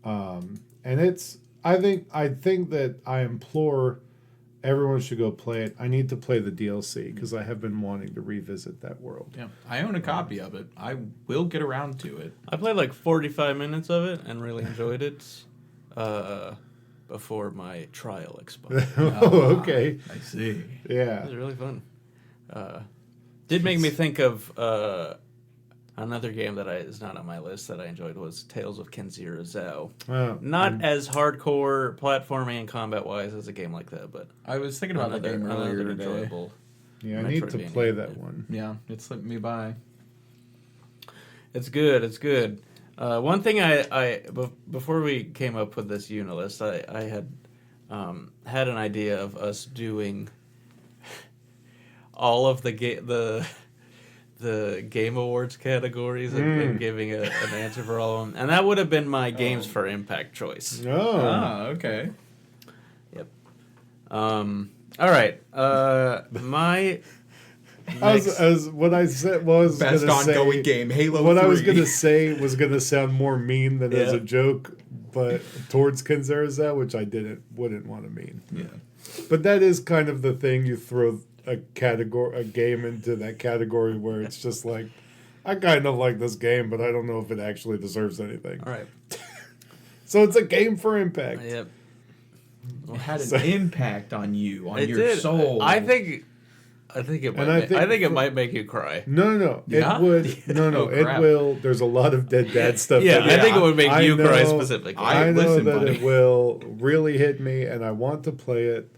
And I think that I implore everyone should go play it. I need to play the DLC because I have been wanting to revisit that world. Yeah, I own a copy of it. I will get around to it. I played like 45 minutes of it and really enjoyed it before my trial expired. Oh, okay. I see. It Yeah. was really fun. Did make me think of another game that is not on my list that I enjoyed was Tales of Kenzira Zao. Not as hardcore platforming and combat wise as a game like that, but I was thinking about that game earlier another today. enjoyable. Yeah, I need to Metroidvania. play that one. Yeah, it slipped me by. It's good. It's good. One thing before we came up with this Unilist, I had had an idea of us doing all of the Game Awards categories and giving an answer for all of them, and that would have been my Games for Impact choice. Oh. Ah, okay. Yep. All right. My As what I said was Best gonna ongoing say, game, Halo What 3. I was gonna say was gonna sound more mean than as Yeah. a joke, but towards Kenzerza, which I wouldn't want to mean. Yeah. But that is kind of the thing. You throw a game into that category where it's just like, I kind of like this game, but I don't know if it actually deserves anything. all right. So it's a game for impact. Yep. It had an impact on you, on It your did. soul. I think it might. I think it might make you cry. No. Yeah? It would. No. Oh, It crap. will. There's a lot of dead dad stuff. Yeah, in I it. think it would make I you cry know- specifically. I know Listen, that buddy. it will really hit me, and I want to play it.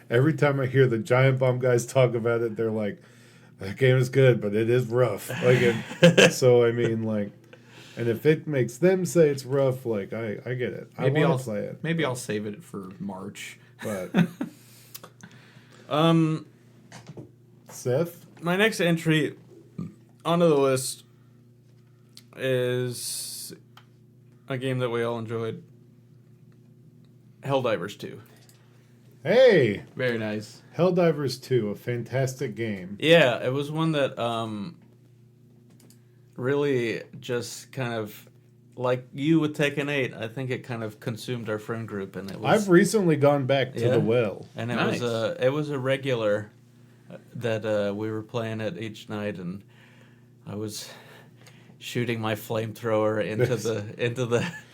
Every time I hear the Giant Bomb guys talk about it, they're like, "That game is good, but it is rough." So I mean, like, and if it makes them say it's rough, like I get it. I want to play it, Maybe I'll save it for March. but Seth, My next entry onto the list is a game that we all enjoyed. Helldivers 2. hey, Very nice. Helldivers 2, a fantastic game. Yeah, it was one that really just kind of, like you with Tekken 8, I think it kind of consumed our friend group, and it was I've recently gone back to Yeah. the well. and it Nice. was a regular that we were playing it each night, and I was shooting my flamethrower into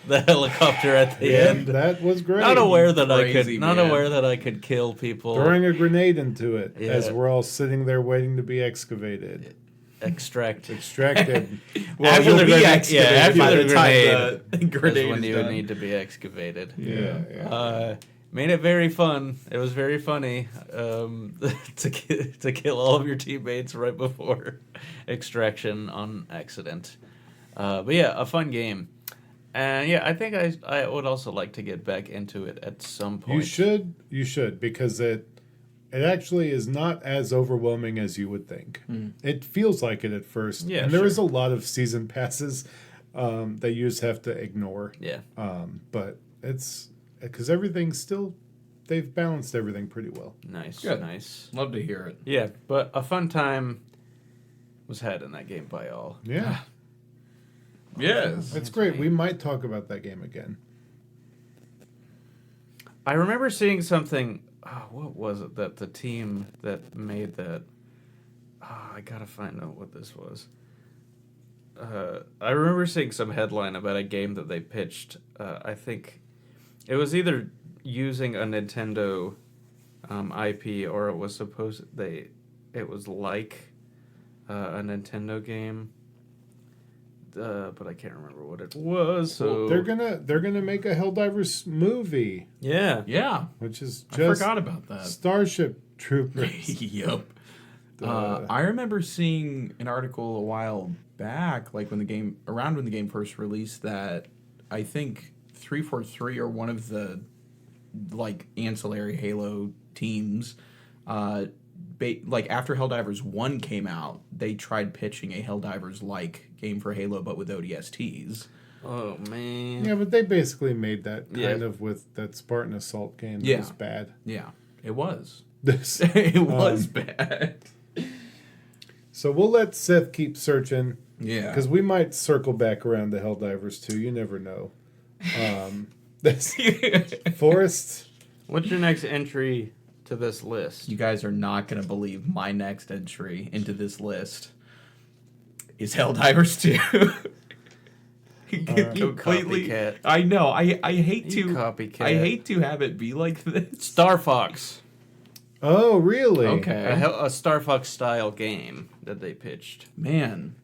the helicopter at the end. That was great. Not aware that Crazy, not man. aware that I could kill people. Throwing a grenade into it Yeah. as we're all sitting there waiting to be excavated. Extract. Extracted. Well, After you'll the be grenade- excavated yeah, after by the the time grenade the That's grenade when is you done. would need to be excavated. Yeah. Made it very fun. It was very funny to kill all of your teammates right before extraction on accident. But yeah, a fun game. And yeah, I think I would also like to get back into it at some point. You should, because it actually is not as overwhelming as you would think. It feels like it at first. Yeah, and there is sure. a lot of season passes that you just have to ignore. Yeah. But it's because everything's still, they've balanced everything pretty well. Nice. Good. Nice. Love to hear it. Yeah, but a fun time was had in that game by all. Yeah, Yes. it's great. We might talk about that game again. I remember seeing something. Oh, what was it that the team that made that? Oh, I gotta find out what this was. I remember seeing some headline about a game that they pitched. I think it was either using a Nintendo IP or it was it was like a Nintendo game. But I can't remember what it was. So Well, they're gonna make a Helldivers movie, yeah. Yeah. which is I just forgot about that. Starship Troopers. Yep. I remember seeing an article a while back, like when the game first released, that I think 343 or one of the like ancillary Halo teams, like after Helldivers 1 came out, they tried pitching a Helldivers like game for Halo, but with ODSTs. Oh man. Yeah, but they basically made that Yeah. kind of with that Spartan Assault game. That Yeah. was bad. Yeah, it was. This. It was bad. So we'll let Seth keep searching Yeah. because we might circle back around to Helldivers too. You never know. This Forrest. What's your next entry to this list? You guys are not going to believe my next entry into this list is Helldivers 2. Completely. Copycat. I know. I hate You to copycat. I hate to have it be like this. Star Fox. Oh, really? Okay. A Star Fox style game that they pitched. Man,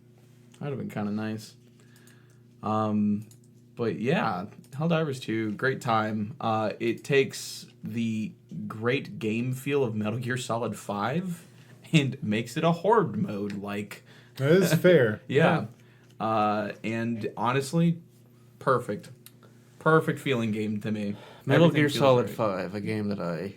that'd have been kind of nice. But yeah, Helldivers 2, great time. It takes the great game feel of Metal Gear Solid 5 and makes it a horde mode like. That is fair. Yeah. And honestly, perfect. Perfect feeling game to me. Metal Everything Gear feels Solid great. 5, a game that I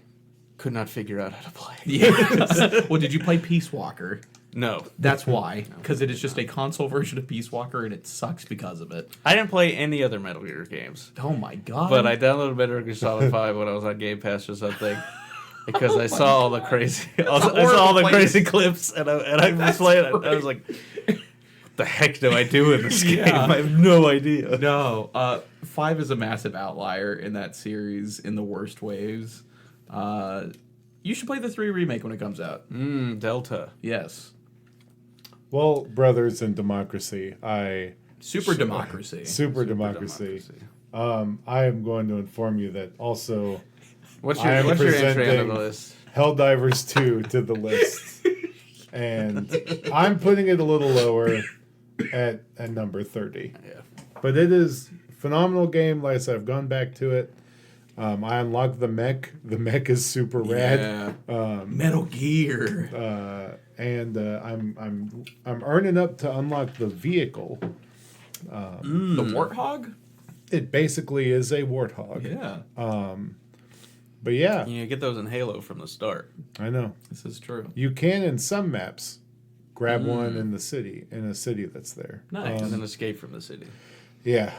could not figure out how to play. Yeah. Well, did you play Peace Walker? No. That's why. Because it is just a console version of Peace Walker and it sucks because of it. I didn't play any other Metal Gear games. Oh my god. But I downloaded Metal Gear Solid 5 when I was on Game Pass or something. Because I saw all the crazy, I saw all the crazy clips, and I was playing it. I was like, "What the heck do I do in this game? Yeah. I have no idea." No, 5 is a massive outlier in that series in the worst ways. You should play the 3 remake when it comes out. Delta. Yes. Well, brothers in democracy, Super Democracy. super democracy. I am going to inform you that also What's I am your entry on presenting the list? Helldivers 2 to the list. And I'm putting it a little lower at number 30. Yeah. But it is a phenomenal game. Like I said, I've gone back to it. I unlocked the mech. The mech is super rad. Yeah. Metal Gear. And I'm earning up to unlock the vehicle. The Warthog? It basically is a warthog. Yeah. But yeah, You get those in Halo from the start. I know. This is true. You can in some maps grab one in a city that's there. Nice. And then escape from the city. Yeah.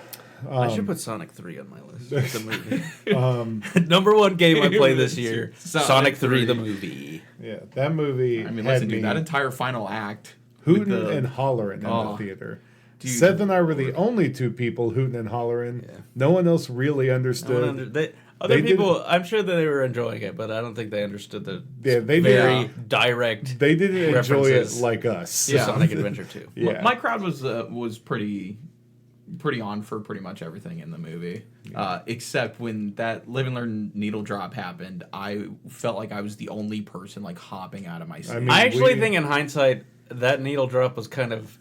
I should put Sonic 3 on my list. It's a movie. Number one game I played this year. Sonic 3 the movie. Yeah, that movie. I mean, had listen, me dude, that entire final act. with hooting the- and hollering in Oh, the theater. dude. Seth and I were the only two people hooting and hollering. Yeah. No one else really understood. Other They people, I'm sure that they were enjoying it, but I don't think they understood the Yeah, they very did. direct They didn't enjoy it references like us. to Yeah. Sonic Adventure 2. Yeah. My crowd was pretty on for pretty much everything in the movie, except when that Live and Learn needle drop happened. I felt like I was the only person like hopping out of my seat. I mean, I actually we- think in hindsight, that needle drop was kind of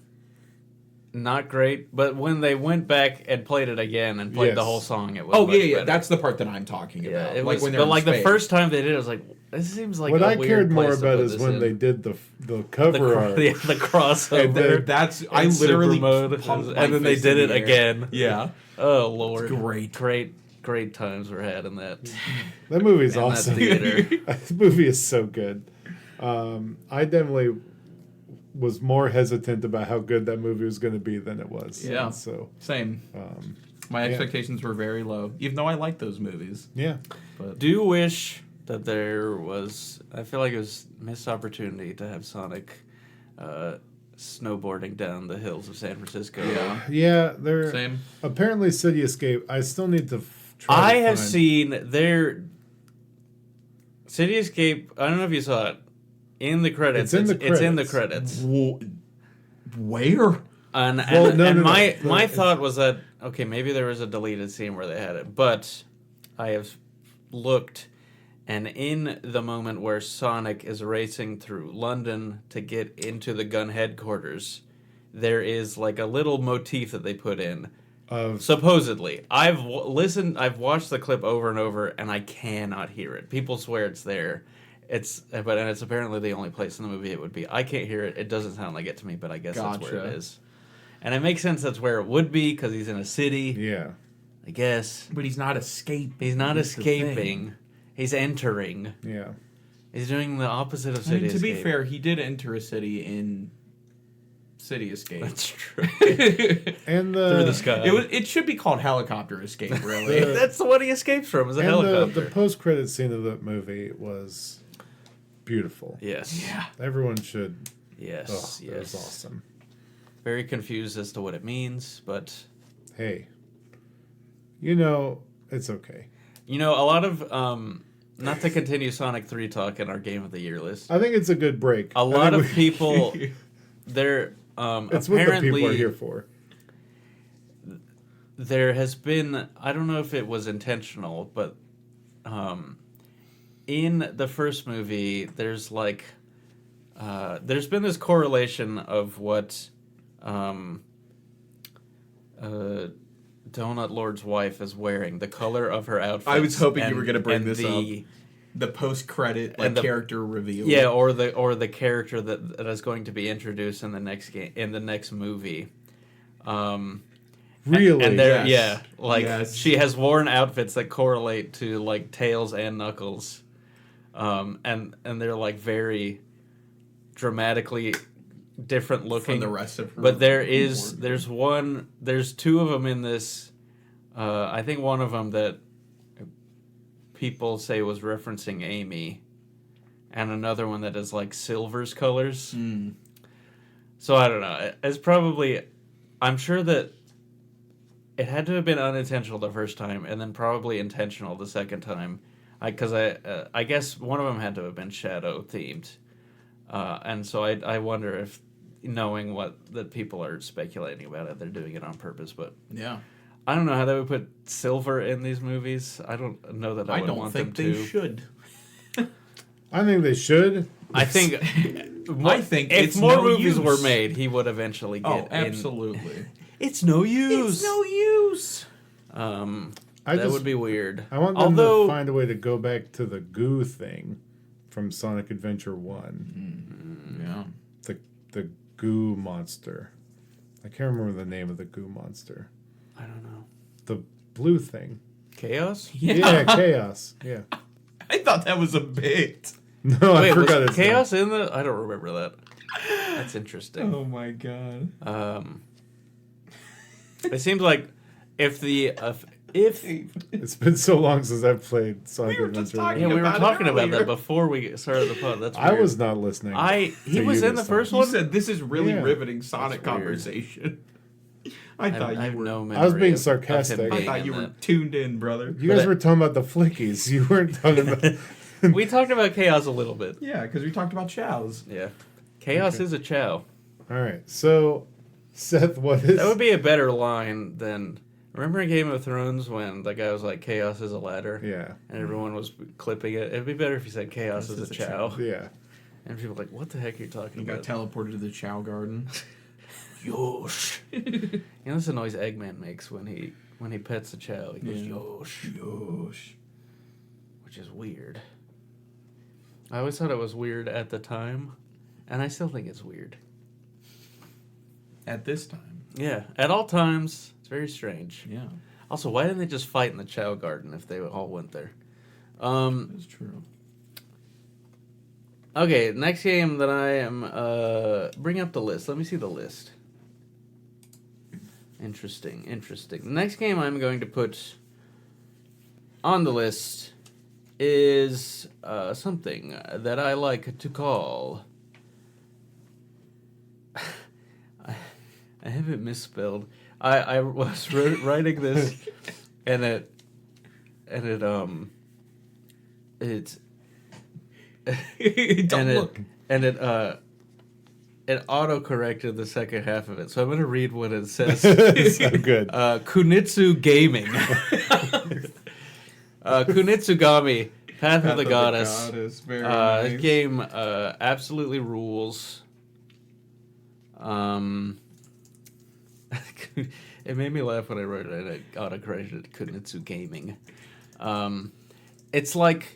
not great, but when they went back and played it again and played the Yes. whole song, it was Oh much yeah, better. that's the part that I'm talking Yeah, about. it Like was, when they're but in like the space. first time they did it, I was like, this seems like What a I weird cared more place to about put is this when in. they did the cover art. the crossover. And then that's I in literally super mode, pumped my and then they fist did in it the air. again. Yeah, Oh Lord, great. times were had in that. That movie's in that awesome. theater. That movie is so good. I definitely was more hesitant about how good that movie was going to be than it was. Yeah. And so Same. My expectations were very low, even though I like those movies. yeah, But Do wish that there was. I feel like it was missed opportunity to have Sonic snowboarding down the hills of San Francisco. yeah. They're Same. apparently City Escape. I still need to try. I to have find- seen their City Escape. I don't know if you saw it in the credits. It's in the credits. Where? And Well, no, no, my no. my thought was that okay, maybe there was a deleted scene where they had it, but I have looked, and in the moment where Sonic is racing through London to get into the gun headquarters, there is like a little motif that they put in. Of Supposedly, I've watched the clip over and over, and I cannot hear it. People swear it's there. It's apparently the only place in the movie it would be. I can't hear it. It doesn't sound like it to me, but I guess that's where it Gotcha. is. And it makes sense that's where it would be because he's in a city. yeah. I guess But he's not escaping. he's not That's the thing. escaping. He's entering. Yeah. He's doing the opposite of I City mean, to be Escape. fair, he did enter a city in City Escape. That's true. And Through the sky. It should be called Helicopter Escape, really. That's the one he escapes from. Is a and helicopter. the post credit scene of that movie was beautiful. Yes. yeah. Everyone should. Yes. Oh, yes. that was awesome. Very confused as to what it means, but Hey, it's okay. a lot of not to continue Sonic 3 talk in our Game of the Year list. I think it's a good break. A lot of people, they're It's what the apparently people are here for. there has been, I don't know if it was intentional, but in the first movie, there's like there's been this correlation of what Donut Lord's wife is wearing, the color of her outfit. I was hoping you were gonna bring this up. the, The post-credit And the- character reveal. Yeah, or the character that is going to be introduced in the next game in the next movie. Really? And there, Yes. yeah, like Yes. she has worn outfits that correlate to like Tails and Knuckles, and they're like very dramatically different looking from the rest of her. But there's two of them in this. I think one of them that people say was referencing Amy, and another one that is like Silver's colors. Mm. So I don't know. It's probably, I'm sure that it had to have been unintentional the first time, and then probably intentional the second time. Because I guess one of them had to have been Shadow themed, and so I wonder if, knowing that people are speculating about it, they're doing it on purpose. But Yeah. I don't know how they would put Silver in these movies. I don't know that I would don't want think them they to. should. I think they should. I think. I think if it's more no movies use. were made, he would eventually get. Oh, in. absolutely. It's no use. use. That would be weird. I want them Although, to find a way to go back to the goo thing from Sonic Adventure 1. Yeah. The goo monster. I can't remember the name of the goo monster. I don't know. The blue thing. Chaos? Yeah, Chaos. Yeah. I thought that was a bit. No, I Wait, forgot was his Chaos in the? I don't remember that. That's interesting. Oh my god. It seems like if name. It's been so long since I've played Sonic We were just Adventure 1. talking yeah, we were about it talking about earlier. that before we started the pod. That's I weird. was not listening. He to was you in the this first time. You one. said this is really Yeah. riveting Sonic That's weird. conversation. I I thought have you were. no memory. I was being of sarcastic. him I being thought in you were that. tuned in, brother. You guys But- were talking about the flickies. You weren't talking about. We talked about Chaos a little bit. Yeah, because we talked about chows. Yeah, Chaos Okay. is a chow. All right. So, Seth, what is. That would be a better line than. Remember in Game of Thrones when the guy was like, "Chaos is a ladder," Yeah. and everyone was clipping it. It'd be better if you said, "Chaos is a chow," Yeah. and people were like, "What the heck are you talking You got about?" teleported to the chow garden. Yosh. You know, that's the noise Eggman makes when he pets the chow. He goes, Yeah. yosh, Yosh. which is weird. I always thought it was weird at the time, and I still think it's weird. At this time. Yeah, at all times, it's very strange. Yeah. Also, why didn't they just fight in the chow garden if they all went there? That's true. Okay, next game that I am... bring up the list. Let me see the list. Interesting. The next game I'm going to put on the list is something that I like to call... I have it misspelled. I was writing this, and it it auto-corrected the second half of it. So I'm going to read what it says. So good. Kunitsu Gaming. Kunitsugami, Path of the Goddess. Very nice. This game absolutely rules. It made me laugh when I wrote it, and it auto-corrected Kunitsu Gaming. It's like...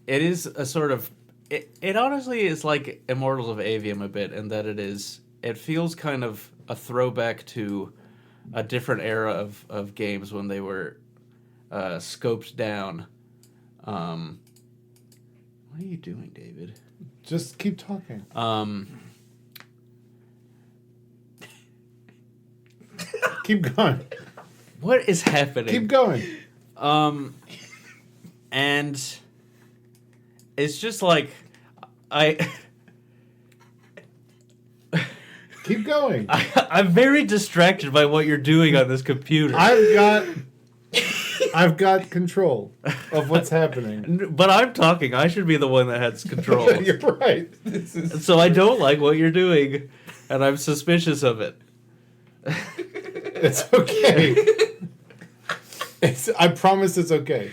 It is a sort of... It honestly is like Immortals of Avium a bit, in that it feels kind of a throwback to a different era of games when they were scoped down. What are you doing, David? Just keep talking. Keep going. What is happening? Keep going. And it's just like Keep going. I'm very distracted by what you're doing on this computer. I've got control of what's happening. But I'm talking. I should be the one that has control. You're right. So I don't like what you're doing, and I'm suspicious of it. It's okay. I promise it's okay.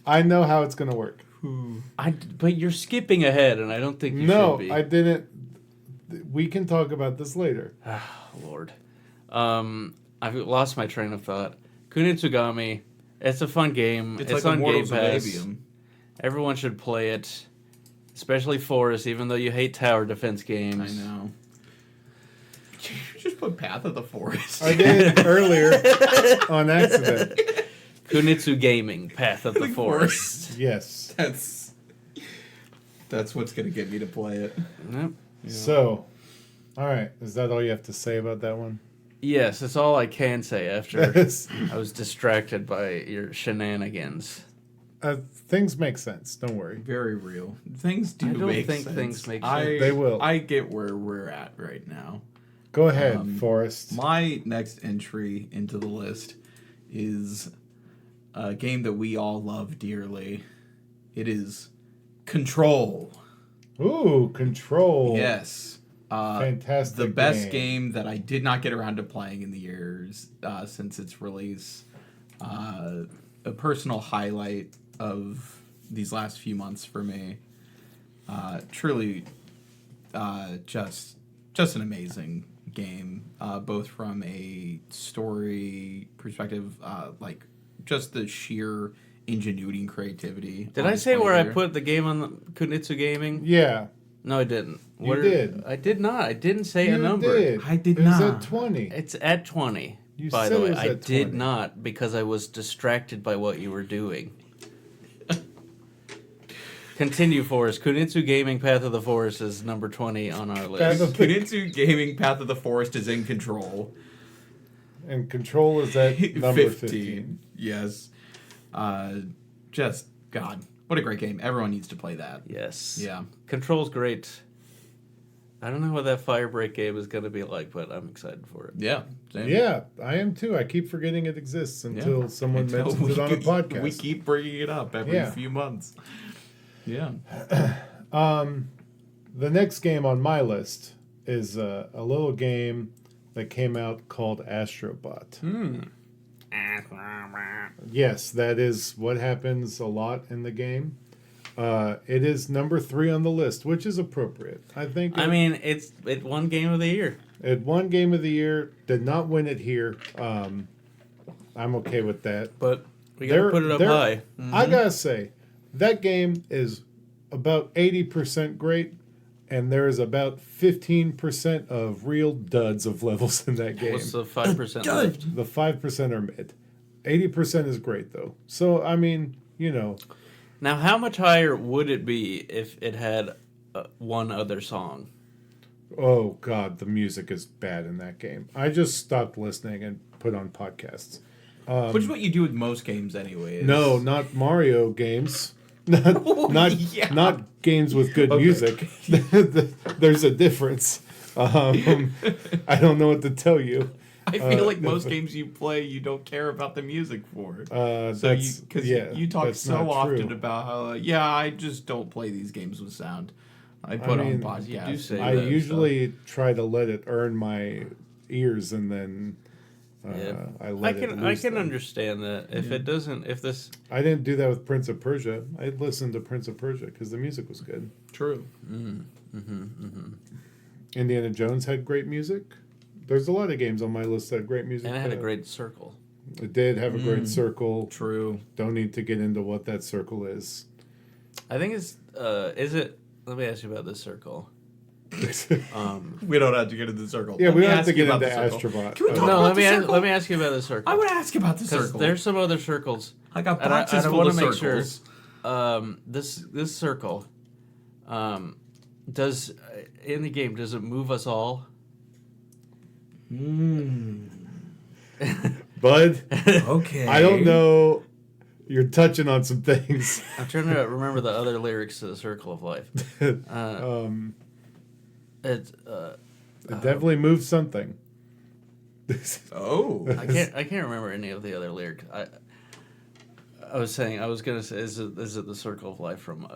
I know how it's going to work. But you're skipping ahead, and I don't think you should be. No, I didn't. We can talk about this later. Lord. I've lost my train of thought. Kunitsugami, it's a fun game. It's like on Game Immortals of Pass. Avium. Everyone should play it, especially Forrest, even though you hate tower defense games. I know. You just put Path of the Forest. I did earlier on accident. Kunitsu Gaming, Path of the Forest. Yes. That's what's gonna get me to play it. Yep. Yeah. So, all right. Is that all you have to say about that one? Yes, that's all I can say after Yes. I was distracted by your shenanigans. Things make sense. Don't worry. Very real. Things do I don't make think sense. things make I- sense. They will. I get where we're at right now. Go ahead, Forrest. My next entry into the list is a game that we all love dearly. It is Control. Ooh, Control. Yes. Fantastic. The best game that I did not get around to playing in the years since its release. A personal highlight of these last few months for me. Truly, just an amazing game, both from a story perspective, like just the sheer ingenuity and creativity. Did I say where I put the game on the Kunitsu Gaming? Yeah. No, I didn't. You did. I did not. I didn't say You a number. did. I did it was not. at 20. It's at 20. You by said the way, it was I at did 20. not because I was distracted by what you were doing. Continue, Forrest. Kunitsu Gaming Path of the Forest is number 20 on our list. Kunitsu Gaming Path of the Forest is in Control. And Control is at number 15. Yes. Just, God, what a great game. Everyone needs to play that. Yes. Yeah. Control's great. I don't know what that Firebreak game is going to be like, but I'm excited for it. Yeah. Same. Yeah, I am too. I keep forgetting it exists until someone Until mentions it on a podcast. We keep bringing it up every few months. Yeah. The next game on my list is a little game that came out called Astrobot. Yes, that is what happens a lot in the game. It is number 3 on the list, which is appropriate. I think. It won Game of the Year. It won Game of the Year. Did not win it here. I'm okay with that. But we gotta put it up high. I gotta say, that game is about 80% great, and there is about 15% of real duds of levels in that game. What's the 5% left? The 5% are mid. 80% is great though. So I mean, Now, how much higher would it be if it had one other song? oh god, the music is bad in that game. I just stopped listening and put on podcasts. Which is what you do with most games anyway. No, not Mario games. Not games with good music. There's a difference. I don't know what to tell you. I feel like most games you play, you don't care about the music for. You talk so often about how, I just don't play these games with sound. I put on podcasts. You do say I that, usually try to let it earn my ears, and then I let it loose. I can then. understand that if this. I didn't do that with Prince of Persia. I listened to Prince of Persia because the music was good. True. Indiana Jones had great music. There's a lot of games on my list that had great music. And it had a great circle. It did have a great circle. True. Don't need to get into what that circle is. I think it's. Is it? Let me ask you about this circle. We don't have to get into the circle. Yeah, Let we me don't have ask to you get about into the circle. Astrobot. Can we talk No, about let me the ask, circle? let me ask you about the circle. I want to ask about the Because circle. there's some other circles. I got And boxes I full want of to make circles. sure. This circle, does in the game does it move us all? Bud, Okay. I don't know. You're touching on some things. I'm trying to remember the other lyrics to the Circle of Life. It definitely moves something. Oh. I can't remember any of the other lyrics. I was gonna say is it the Circle of Life from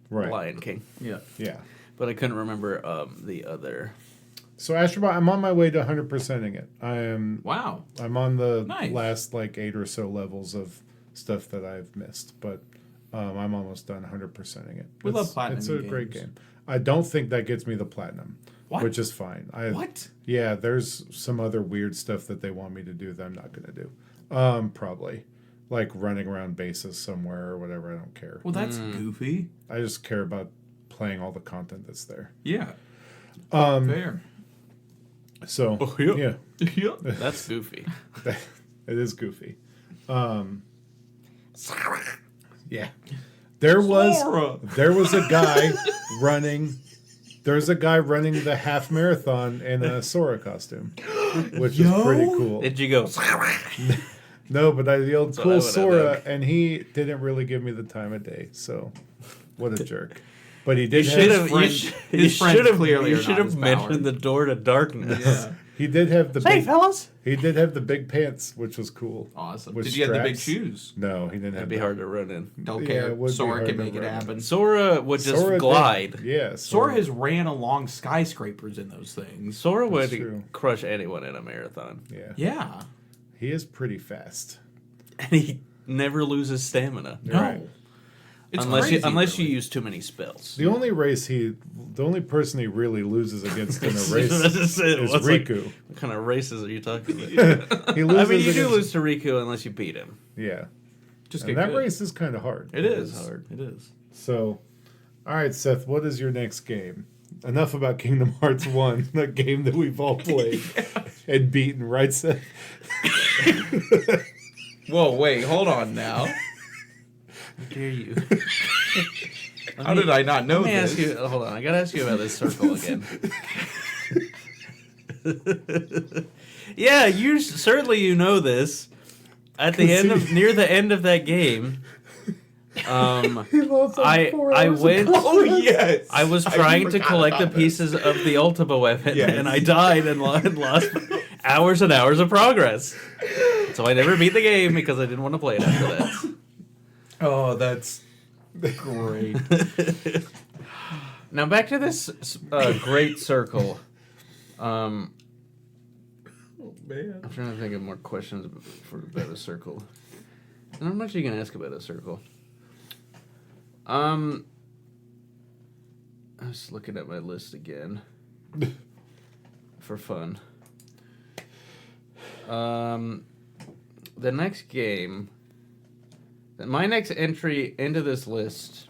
Right. Lion King? Yeah. Yeah. But I couldn't remember the other. So Astrobot, I'm on my way to 100%ing it. Wow. I'm on the Nice. last 8 or so levels of stuff that I've missed, but I'm almost done 100%ing it. We love platinum It's a games. great game. I don't think that gets me the platinum, What? which is fine. What? Yeah, there's some other weird stuff that they want me to do that I'm not going to do. Probably like running around bases somewhere or whatever. I don't care. Well, that's goofy. I just care about playing all the content that's there. Yeah. Fair. So Oh, yeah. yeah, Yeah. That's goofy. it is goofy. Yeah, there was a guy running. There's a guy running the half marathon in a Sora costume, which is pretty cool. Did you go? No, but I yelled That's what I "cool would've Sora," done. and he didn't really give me the time of day. So, what a jerk! But he You did should have. have. his friends clearly You are should not have as mentioned powered. the door to darkness. Yeah. He did have the Hey, big. fellas. He did have the big pants, which was cool. Awesome. With Did you have the big straps. shoes? No, he didn't That'd have. be that. hard to run in. Don't Yeah, care. it would be Sora hard can to make it run. happen. Sora would just Sora did. glide. Yeah, Sora has ran along skyscrapers in those things. Sora would true. crush anyone in a marathon. Yeah, Yeah. he is pretty fast. And he never loses stamina. No. Right. It's unless crazy, you really. use too many spells. The only person he really loses against in a race That's just it. is What's like- Riku. What kind of races are you talking about? He loses. I mean, you do against- lose to Riku unless you beat him. Yeah, Just and get that good. race is kind of hard. It is hard. It is. So, all right, Seth, what is your next game? Enough about Kingdom Hearts 1, a game that we've all played and beaten, right, Seth? Whoa, wait, hold on now. How dare you? How did I not know Let me this? ask you. Hold on, I gotta ask you about this circle again. Yeah, you know this. At the end of near the end of that game, I went. Oh yes. I was trying to forgot collect the about this. pieces of the Ultima weapon, Yes. and I died and lost hours and hours of progress. So I never beat the game because I didn't want to play it after that. Oh, that's great. Now back to this great circle. Man. I'm trying to think of more questions about a circle. And I'm actually going to ask about a circle. I was looking at my list again for fun. The next game, my next entry into this list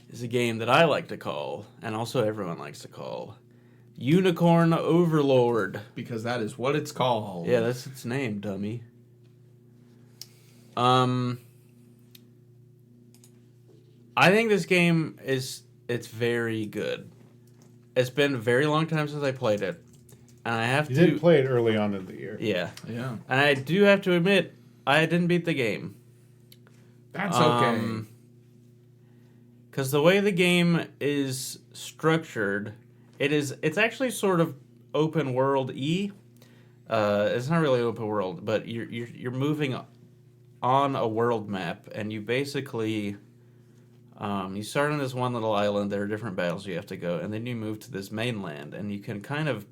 is a game that I like to call, and also everyone likes to call, Unicorn Overlord. Because that is what it's called. Yeah, that's its name, dummy. I think this game it's very good. It's been a very long time since I played it. And I have You to did play it early on in the year. Yeah. Yeah. And I do have to admit, I didn't beat the game. That's okay. Because the way the game is structured, it's actually sort of open world-y. It's not really open world, but you're moving on a world map, and you basically you start on this one little island. There are different battles you have to go, and then you move to this mainland, and you can kind of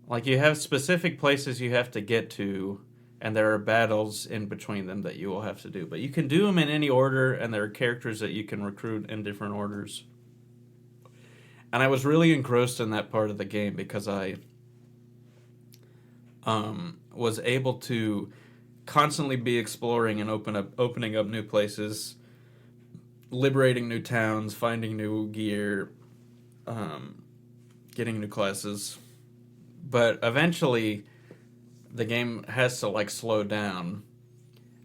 like you have specific places you have to get to, and there are battles in between them that you will have to do. But you can do them in any order, and there are characters that you can recruit in different orders. And I was really engrossed in that part of the game because I was able to constantly be exploring and opening up new places, liberating new towns, finding new gear, getting new classes. But eventually, the game has to like slow down,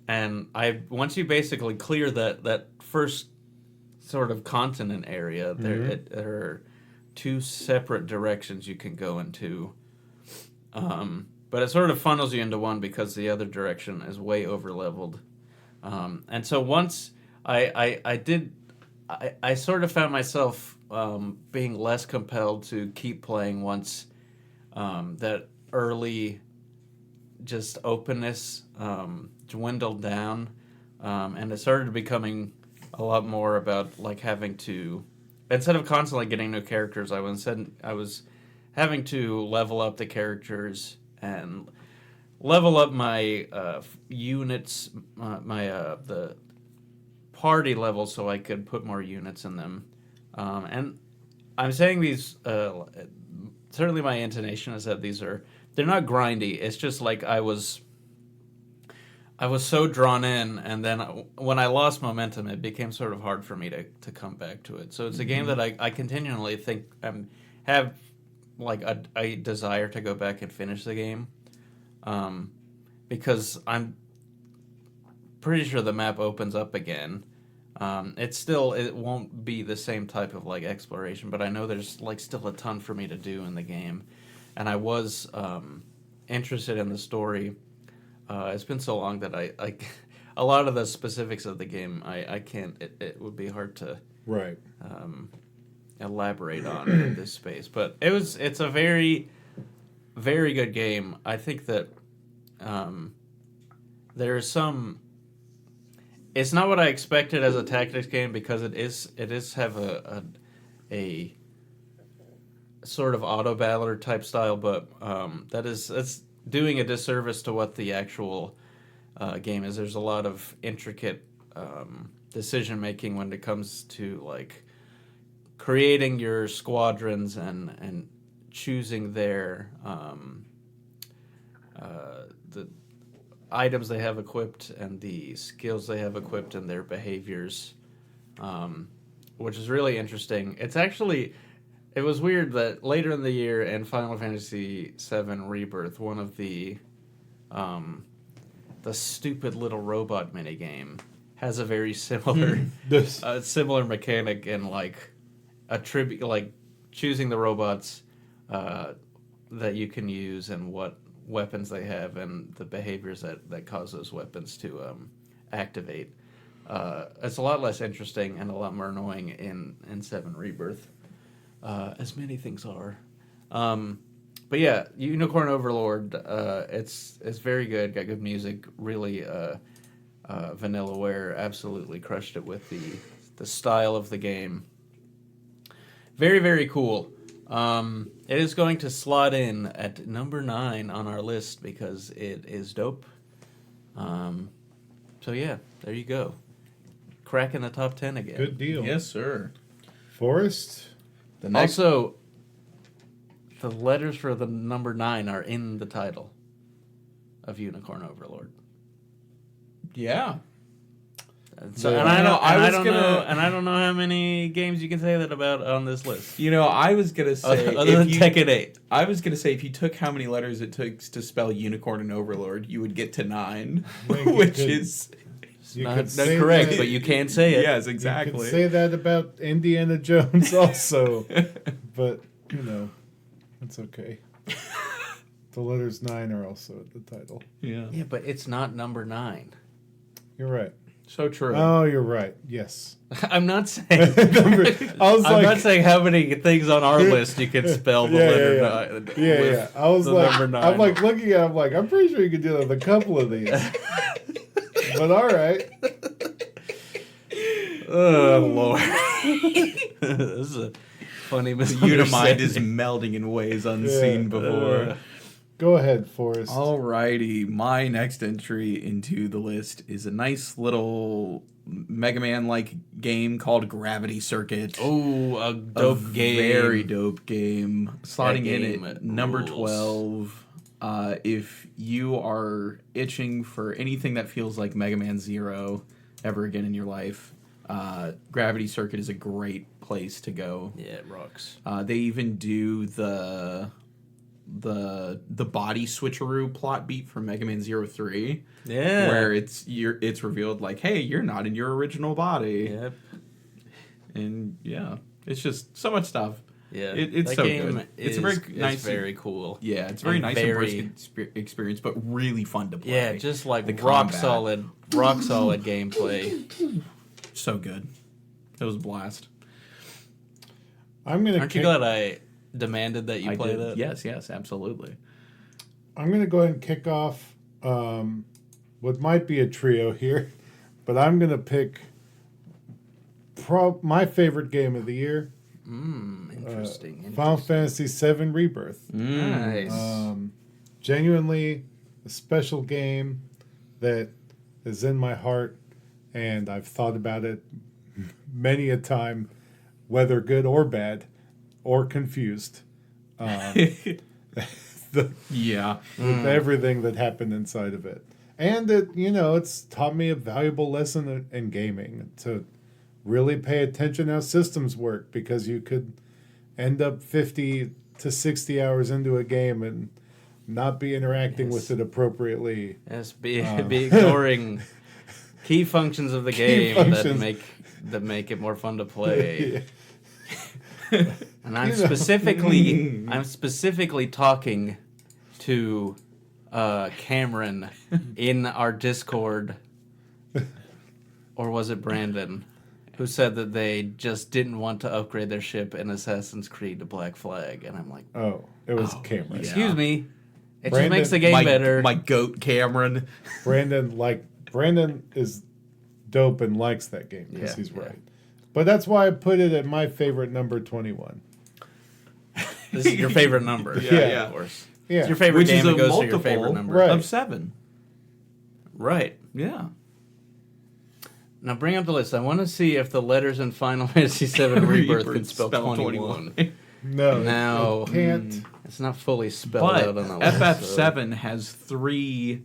and once you basically clear that first sort of continent area, there are two separate directions you can go into. But it sort of funnels you into one because the other direction is way over leveled. And so once I sort of found myself being less compelled to keep playing once that early just openness dwindled down, and it started becoming a lot more about like having to, instead of constantly getting new characters, I was having to level up the characters and level up my units, the party level, so I could put more units in them. And I'm saying these. Certainly, my intonation is that they're not grindy. It's just like I was so drawn in, and then when I lost momentum, it became sort of hard for me to come back to it. So it's a game that I continually think have like a desire to go back and finish the game, because I'm pretty sure the map opens up again. It won't be the same type of like exploration, but I know there's like still a ton for me to do in the game, and I was interested in the story. It's been so long that I a lot of the specifics of the game I can't. It would be hard to elaborate on in this space, but it's a very, very good game. I think that there's some. It's not what I expected as a tactics game because it is have a sort of auto battler type style, but that's doing a disservice to what the actual game is. There's a lot of intricate decision making when it comes to like creating your squadrons and choosing their the items they have equipped and the skills they have equipped and their behaviors, which is really interesting. It was weird that later in the year in Final Fantasy VII Rebirth, one of the stupid little robot minigame has a very similar similar mechanic in like like choosing the robots that you can use and what weapons they have and the behaviors that cause those weapons to activate. It's a lot less interesting and a lot more annoying in 7 Rebirth, as many things are. But yeah, Unicorn Overlord, it's very good, got good music, really Vanillaware absolutely crushed it with the style of the game. Very, very cool. It is going to slot in at number 9 on our list because it is dope. So yeah, there you go. Cracking the top 10 again. Good deal. Yes, sir. Forrest? The next, Also, the letters for the number 9 are in the title of Unicorn Overlord. yeah. So, Yeah. and I You know, don't, I and I was don't gonna- know, and I don't know how many games you can say that about on this list. You know, I was gonna say Other than Tekken 8. I was gonna say if you took how many letters it took to spell unicorn and overlord, you would get to 9, Like, you which could- is You Not, could not say correct, that- but you can say it. yes, You exactly. could say that about Indiana Jones also, but you know, it's okay. The letters 9 are also at the title. Yeah, Yeah, but it's not number 9. You're right. so true. Oh, you're right. Yes. I'm not saying. I was I'm like, not saying how many things on our list you can spell the letter yeah. 9. Yeah, with yeah. I was the like, number 9. I'm like looking at. I'm like, I'm pretty sure you could do that with a couple of these. But all right. Oh Lord, this is a funny Unimind misunderstanding. is melding in ways unseen Yeah, before. Go ahead, Forrest. Alrighty, my next entry into the list is a nice little Mega Man-like game called Gravity Circuit. Oh, a dope game. Very dope game. Slotting in game at number rules. 12. If you are itching for anything that feels like Mega Man Zero ever again in your life, Gravity Circuit is a great place to go. Yeah, it rocks. They even do the body switcheroo plot beat from Mega Man 03, Yeah. where it's revealed like, hey, you're not in your original body, Yep. and yeah, it's just so much stuff. Yeah. It's that so game good. Is, It's a very is nice, very cool. yeah, it's a very and nice very- and brisk experience, but really fun to play. Yeah, just like The rock combat. solid gameplay. So good. It was a blast. I'm gonna. Aren't you glad I demanded that you play did. that? Yes, absolutely. I'm gonna go ahead and kick off what might be a trio here, but I'm gonna pick my favorite game of the year, Interesting. Final Fantasy VII Rebirth. Nice. Genuinely a special game that is in my heart, and I've thought about it many a time, whether good or bad, or confused. Yeah. With everything that happened inside of it. And it, it's taught me a valuable lesson in gaming to really pay attention how systems work, because you could end up 50 to 60 hours into a game and not be interacting with it appropriaply. Yes, be ignoring key functions of the game functions. that make it more fun to play. Yeah. And I'm You know. specifically talking to Cameron in our Discord, or was it Brandon, who said that they just didn't want to upgrade their ship in Assassin's Creed to Black Flag, and I'm like, Oh, it was Cameron. yeah. excuse me, it Brandon- just makes the game better. My goat Cameron. Brandon is dope and likes that game because Yeah, he's yeah. right. But that's why I put it at my favorite number 21. This is your favorite number, Yeah. of course. Yeah. It's your favorite Which game. is It a goes to your multiple favorite number, Right. of 7. Right. Yeah. Now bring up the list. I want to see if the letters in Final Fantasy VII Rebirth can spell 21. No, No. it can't. It's not fully spelled But out on the list. FF7 has 3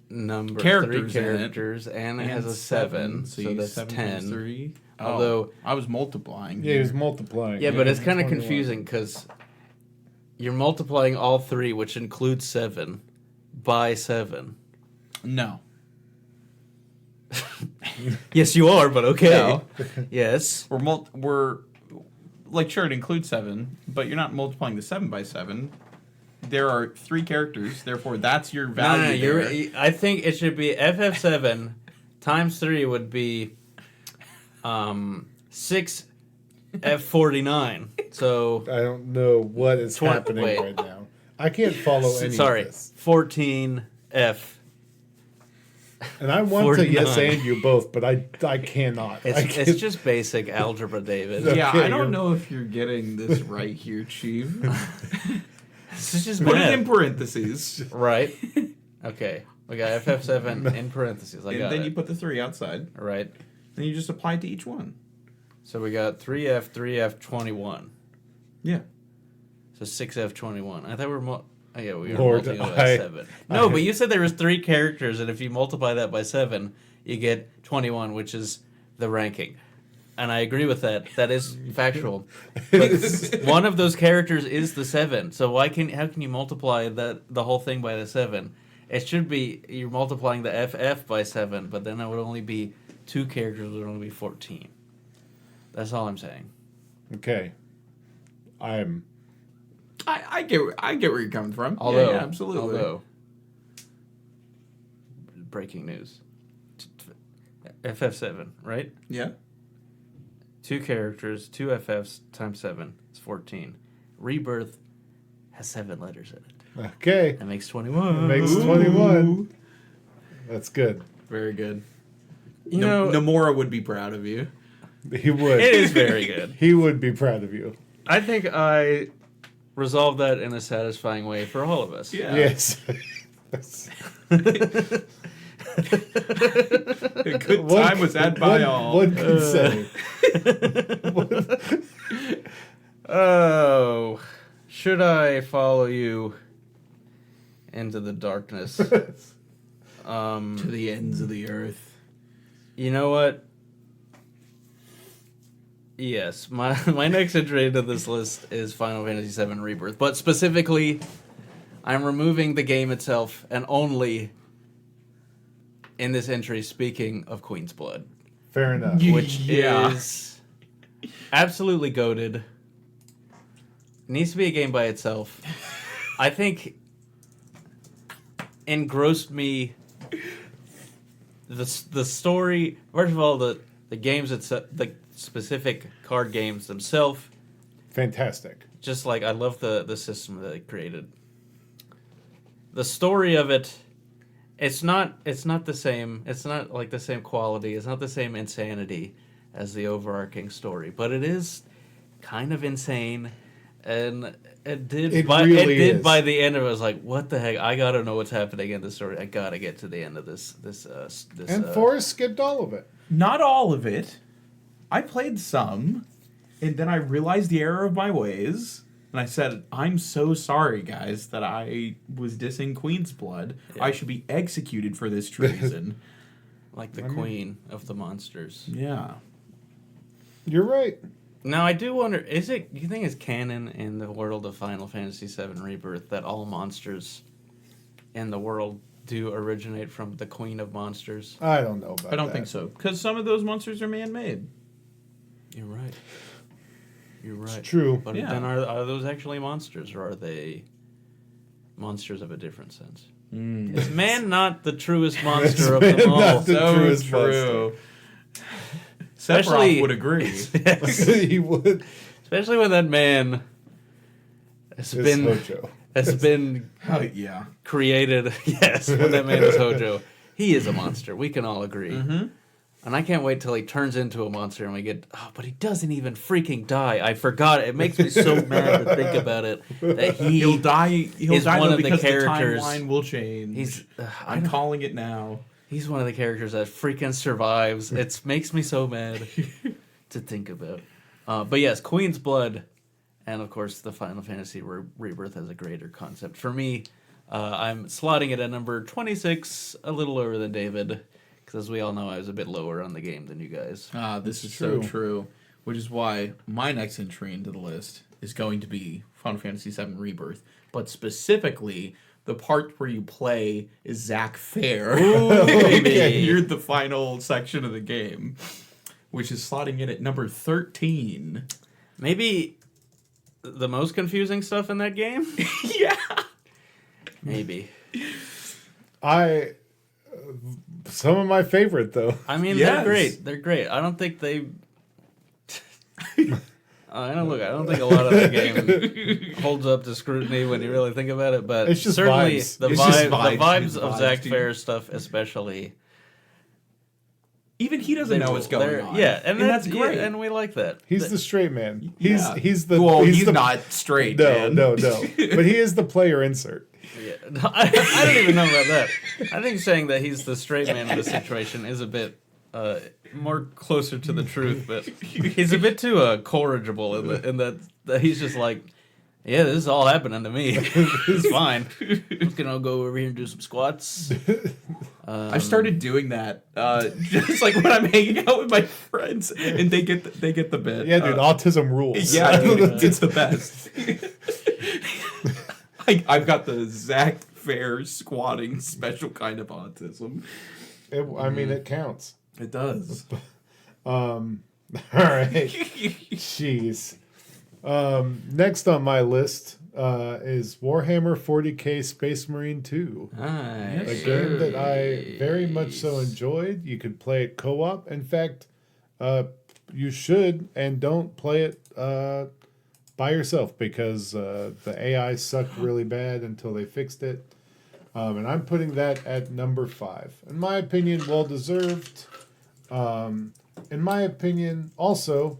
number characters 3 in it. characters, and it has a 7, so that's 10. 3. Although- I was multiplying. Yeah, he was multiplying. Yeah, but it's kind of 21. confusing because you're multiplying all 3, which includes 7, by 7. No. Yes, you are, but okay. No. Yes. We're like, sure, it includes 7, but you're not multiplying the 7 by 7. There are 3 characters, therefore that's your value. there. I think it should be FF7 times 3 would be 6 F49. So I don't know what is happening wait. right now. I can't follow any sorry, of this. 14 F. And I want 49. to yes and you both, but I cannot. I It's can't. just basic algebra, David. Yeah, Okay, I don't you're- know if you're getting this right here, Chief. This is just Put it math. in parentheses, Right. Okay. We got FF7 in parentheses. I and got then it. you put the 3 outside. Right. Then you just apply it to each one. So we got 3F, 3F, 21. Yeah. So 6F, 21. I thought we were... oh, yeah, we were Lord, multiplying it by 7. No, but you said there was 3 characters, and if you multiply that by 7, you get 21, which is the ranking. And I agree with that. That is factual. But one of those characters is the 7. So how can you multiply the whole thing by the 7? It should be you're multiplying the FF by 7, but then it would only be 2 characters would only be 14. That's all I'm saying. Okay. I get where you're coming from. Although, yeah, absolutely. Breaking news. FF7, right? Yeah. 2 characters, 2 FFs times 7 is 14. Rebirth has 7 letters in it. Okay. That makes 21. It makes 21. That's good. Very good. You know, Nomura would be proud of you. He would. it is very good. He would be proud of you. I think I resolved that in a satisfying way for all of us. Yeah. Yes. A good time was had by all. One could say. Oh, should I follow you into the darkness? To the ends of the earth. You know what? Yes, my next entry into this list is Final Fantasy VII Rebirth, but specifically, I'm removing the game itself and only in this entry speaking of Queen's Blood, Fair enough. which Yeah. is absolutely goated. Needs to be a game by itself. I think engrossed me the story. First of all, the games itself, the specific card games themselves. Fantastic. Just like I love the system that they created. The story of it, it's not the same. It's not like the same quality. It's not the same insanity as the overarching story, but it is kind of insane. And it did by the end of it, I was like, what the heck? I gotta know what's happening in the story. I gotta get to the end of this. And Forrest skipped all of it. Not all of it. I played some, and then I realized the error of my ways, and I said, I'm so sorry, guys, that I was dissing Queen's Blood. Yeah. I should be executed for this treason. like the queen of the monsters. Yeah. You're right. Now I do wonder: do you think it's canon in the world of Final Fantasy VII Rebirth that all monsters in the world do originate from the Queen of Monsters? I don't know about that. I don't think so, because some of those monsters are man-made. You're right. You're right. It's true. But Yeah. then are those actually monsters, or are they monsters of a different sense? Is man not the truest monster of man them all? not the So truest true. Especially- Sephiroth would agree. He would. Especially when that man has It's been Hojo. Oh, yeah. created. Yes, when that man is Hojo, he is a monster. We can all agree. Mm-hmm. And I can't wait till he turns into a monster and we get. Oh, but he doesn't even freaking die. I forgot. It makes me so mad to think about it. That He'll die. He'll is die one though of the because characters- the timeline will change. he's. I'm calling it now. He's one of the characters that freaking survives. It makes me so mad to think about. But yes, Queen's Blood, and of course the Final Fantasy Rebirth has a greater concept. For me, I'm slotting it at number 26, a little lower than David, because as we all know, I was a bit lower on the game than you guys. This is true. so true. Which is why my next entry into the list is going to be Final Fantasy VII Rebirth, but specifically the part where you play is Zack Fair. baby. You're the final section of the game, which is slotting in at number 13. Maybe the most confusing stuff in that game? Yeah. Maybe. Some of my favorite though. I mean, Yes. they're great. They're great. I don't think they. I don't think a lot of the game holds up to scrutiny when you really think about it. But It's just certainly vibes. the It's just vibes vibes. It's of vibes, Zack dude. Fair stuff, especially. Even he doesn't know what's going on. Yeah, and that's great. and we like that. He's the straight man. Yeah. He's the well, he's the, not straight, No, man. no. But he is the player insert. Yeah. No, I don't even know about that. I think saying that he's the straight man in the situation is a bit more closer to the truth, but he's a bit too corrigible in that he's just like, yeah, this is all happening to me. It's fine. I'm just gonna go over here and do some squats. I started doing that just like when I'm hanging out with my friends and they get the bit. Yeah, dude, autism rules. Yeah, dude, it's the best. I've got the Zach Fair squatting special kind of autism. I mean, it counts. It does. All right. Jeez. Next on my list is Warhammer 40k Space Marine 2. Nice. A game that I very much so enjoyed. You could play it co-op. In fact, you should and don't play it by yourself because the AI sucked really bad until they fixed it. And I'm putting that at number 5. In my opinion, well deserved. In my opinion, also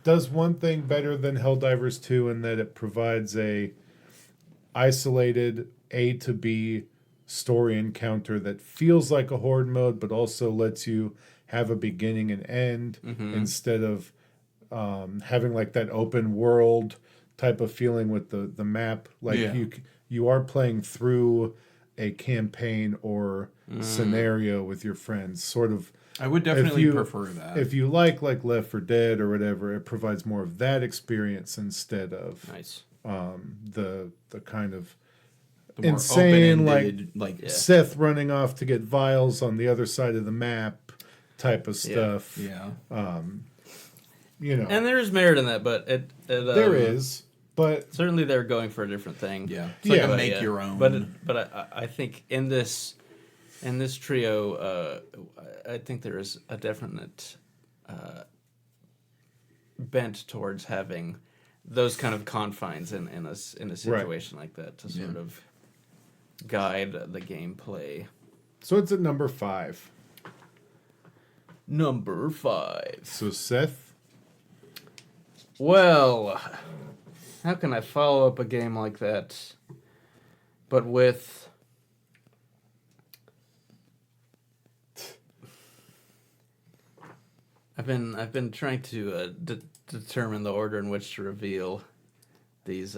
does one thing better than Helldivers 2 in that it provides a isolated A to B story encounter that feels like a horde mode, but also lets you have a beginning and end instead of having like that open world type of feeling with the map. Like you are playing through a campaign or scenario with your friends, sort of. I would definitely prefer that. If you like Left 4 Dead or whatever, it provides more of that experience instead of the kind of the more insane like Seth running off to get vials on the other side of the map type of stuff. Yeah. You know, And there's merit in that, but there is, but certainly they're going for a different thing. Yeah. It's like a make your own. But I think in this trio, I think there is a definite bent towards having those kind of confines in a situation like that to sort of guide the gameplay. So it's at number 5. Number 5. So Seth, well, how can I follow up a game like that, but with... I've been trying to determine the order in which to reveal these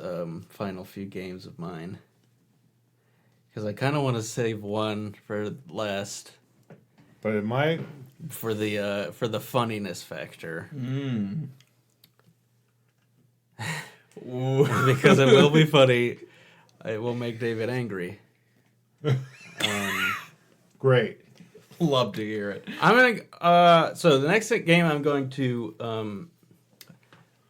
final few games of mine, because I kind of want to save one for last. but it might. For the funniness factor. Because it will be funny. It will make David angry. Great. Love to hear it. I'm gonna. So the next game I'm going to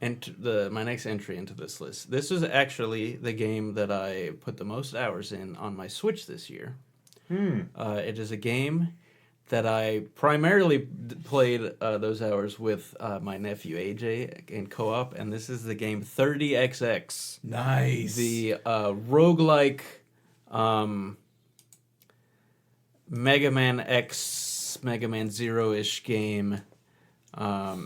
enter my next entry into this list. This is actually the game that I put the most hours in on my Switch this year. It is a game that I primarily played those hours with my nephew AJ in co-op, and this is the game 30XX. Nice. The roguelike Mega Man X, Mega Man Zero-ish game. I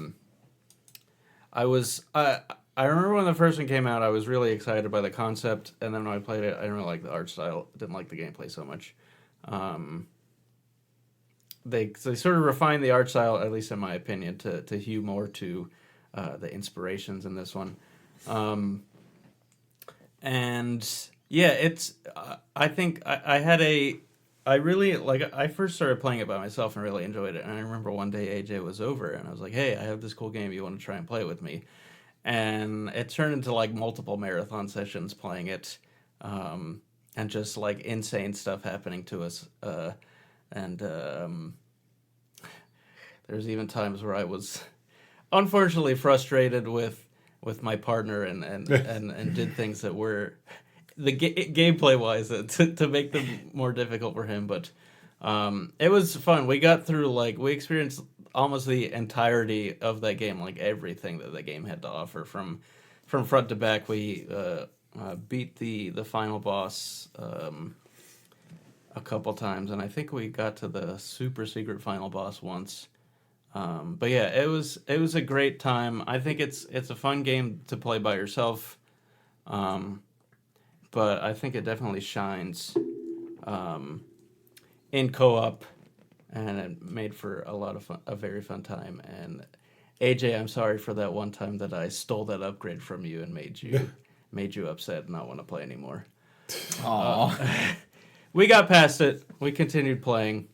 remember when the first one came out, I was really excited by the concept, and then when I played it, I didn't really like the art style, didn't like the gameplay so much. They sort of refined the art style, at least in my opinion, to hew more to the inspirations in this one. And yeah, it's I think I really like. I first started playing it by myself and really enjoyed it. And I remember one day AJ was over, and I was like, "Hey, I have this cool game. You want to try and play it with me?" And it turned into like multiple marathon sessions playing it, and just like insane stuff happening to us. There's even times where I was unfortunately frustrated with my partner and did things that were the gameplay wise to make them more difficult for him. But it was fun. We got through we experienced almost the entirety of that game, like everything that the game had to offer from front to back. We beat the final boss a couple times, and I think we got to the super secret final boss once. But yeah, it was a great time. I think it's a fun game to play by yourself, but I think it definitely shines in co-op and it made for a very fun time. And AJ, I'm sorry for that one time that I stole that upgrade from you and made you upset and not want to play anymore. Aw. We got past it. We continued playing,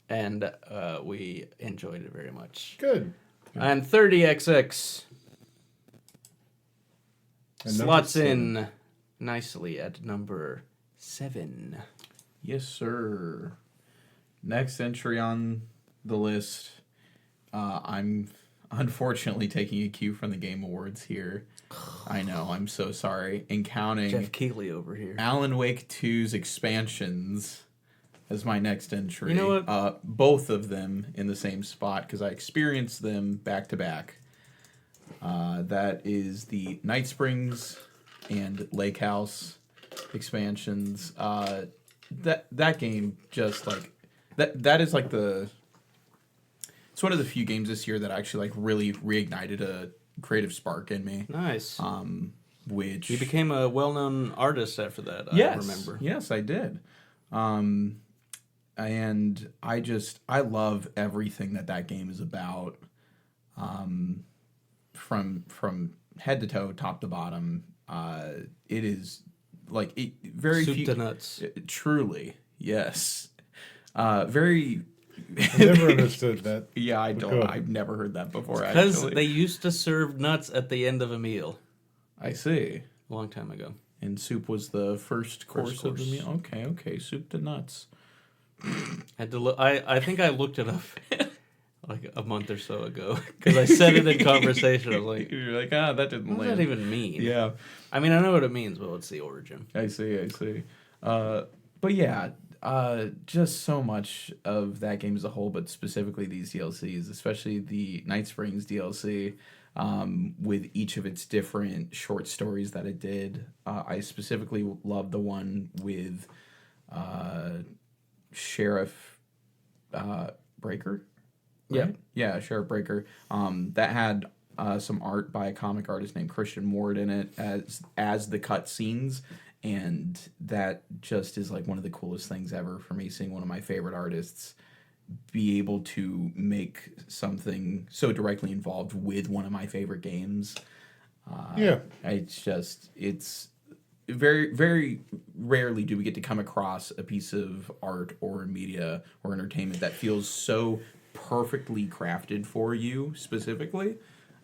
and we enjoyed it very much. Good. And 30XX And slots number in nicely at number 7. Yes, sir. Next entry on the list. I'm unfortunately taking a cue from the Game Awards here. I know, I'm so sorry. And counting Jeff Keighley over here. Alan Wake 2's expansions as my next entry. You know what? Both of them in the same spot because I experienced them back to back. That is the Night Springs and Lake House expansions. That game just like that is like it's one of the few games this year that actually like really reignited a creative spark in me. Nice. Which You became a well-known artist after that, yes, I remember. Yes, I did. And I love everything that game is about. From head to toe, top to bottom. It is like very Soup few, to nuts. Truly, yes. Very. I never understood that. Yeah, I Go don't. ahead. I've never heard that before. Because Actually, they used to serve nuts at the end of a meal I see. a long time ago. And soup was the first course of the course. meal. Okay, soup to nuts. Had to look. I think I looked it up like a month or so ago because I said it in conversation. I was like, You're like, that didn't what does land. that even mean? Yeah. I mean, I know what it means, but what's the origin? I see. But yeah, just so much of that game as a whole, but specifically these DLCs, especially the Night Springs DLC, with each of its different short stories that it did. I specifically love the one with Sheriff Breaker. Right? Yeah, Sheriff Breaker. That had some art by a comic artist named Christian Ward in it as the cut scenes, and that just is like one of the coolest things ever for me, seeing one of my favorite artists be able to make something so directly involved with one of my favorite games. Yeah. It's very, very rarely do we get to come across a piece of art or media or entertainment that feels so perfectly crafted for you specifically.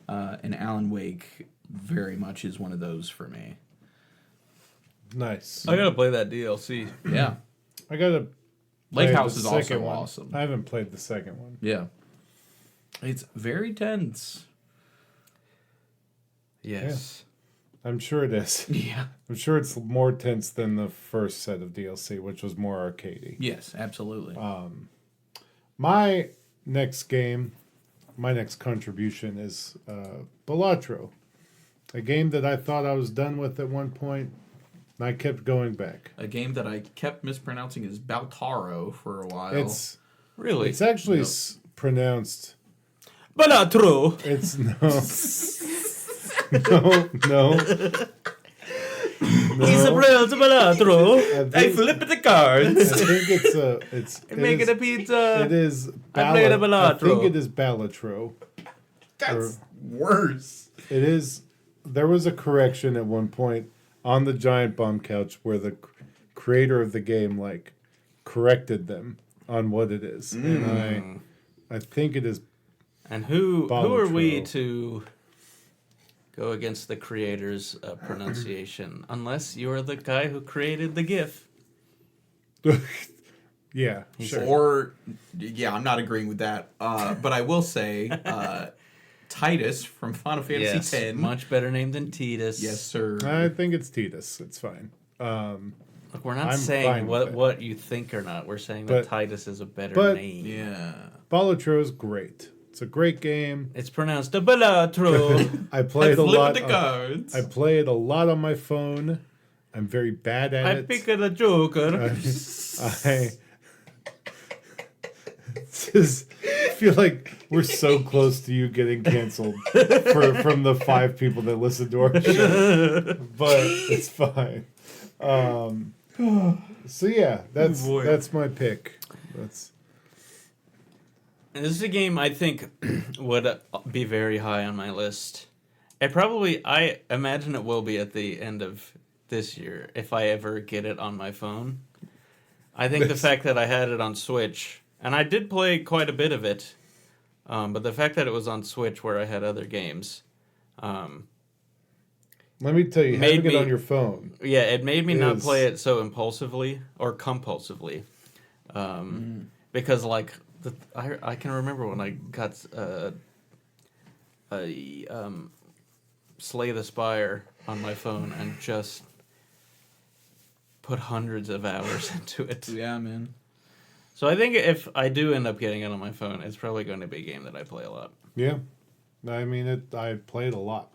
And Alan Wake very much is one of those for me. Nice. I gotta play that DLC. Yeah. I gotta. Lake play House the is also second one. awesome. I haven't played the second one. Yeah. It's very tense. Yes. I'm sure it is. Yeah. I'm sure it's more tense than the first set of DLC, which was more arcadey. Yes, absolutely. My next contribution is Balatro, a game that I thought I was done with at one point, and I kept going back. A game that I kept mispronouncing as Baltaro for a while. It's Really? it's actually Yep. pronounced. But not true. It's no. He's a real Balatro. I think, flip the cards. I think it Making is- a pizza. It is. I played a I think Balatro. it is Balatro. That's worse. It is. There was a correction at one point on the Giant Bomb Couch where the creator of the game corrected them on what it is, and I think it is. And who are we Balatro. to go against the creator's pronunciation? Unless you're the guy who created the GIF. Yeah, He sure. said- Or, yeah, I'm not agreeing with that. But I will say, Titus from Final Fantasy Yes, X. much better name than Titus. Yes, sir. I think it's Titus. It's fine. Look, we're not I'm saying fine with it. what you think or not. We're saying But- that Titus is a better but- name. Yeah. Balatro is great. It's a great game. It's pronounced a Balatro. I play it a flip lot. the cards. I play it a lot on my phone. I'm very bad at I it. pick a joker. I just feel like we're so close to you getting canceled from the 5 people that listen to our show, but it's fine. So yeah, boy. that's my pick. That's And this is a game I think would be very high on my list. I imagine it will be at the end of this year if I ever get it on my phone. I think the fact that I had it on Switch, and I did play quite a bit of it, but the fact that it was on Switch where I had other games, let me tell you, Made having it me- on your phone. yeah, it made me not Is- play it so impulsively or compulsively, because like I can remember when I got Slay the Spire on my phone and just put hundreds of hours into it. Yeah, man. So I think if I do end up getting it on my phone, it's probably going to be a game that I play a lot. Yeah, I mean I played a lot.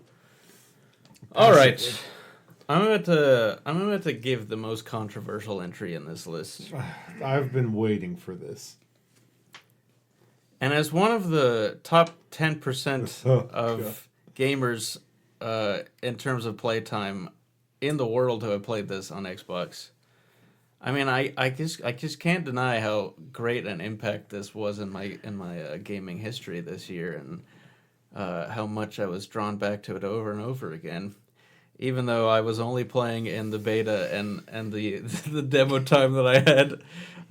All right. I'm about to give the most controversial entry in this list. I've been waiting for this. And as one of the top 10% Oh, of gamers in terms of playtime in the world who have played this on Xbox, I mean, I just can't deny how great an impact this was in my gaming history this year, and how much I was drawn back to it over and over again. Even though I was only playing in the beta and the the demo time that I had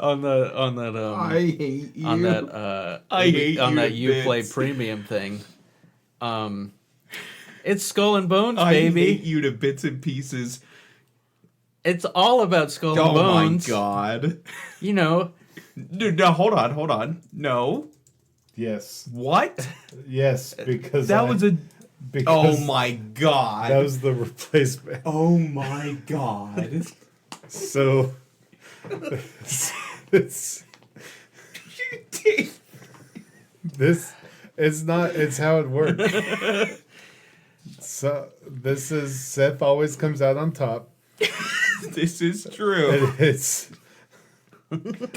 on that I hate you. on that I hate on you that to Uplay bits. Premium thing. It's Skull and Bones, I baby. hate you to bits and pieces. It's all about Skull and Oh Bones. my god. You know, Dude, no, hold on. No. Yes, What? yes, because That was a. because Oh my god. that was the replacement. Oh my god. So it's You did. this it's not it's how it works. So this is Seth always comes out on top. This is true. And it's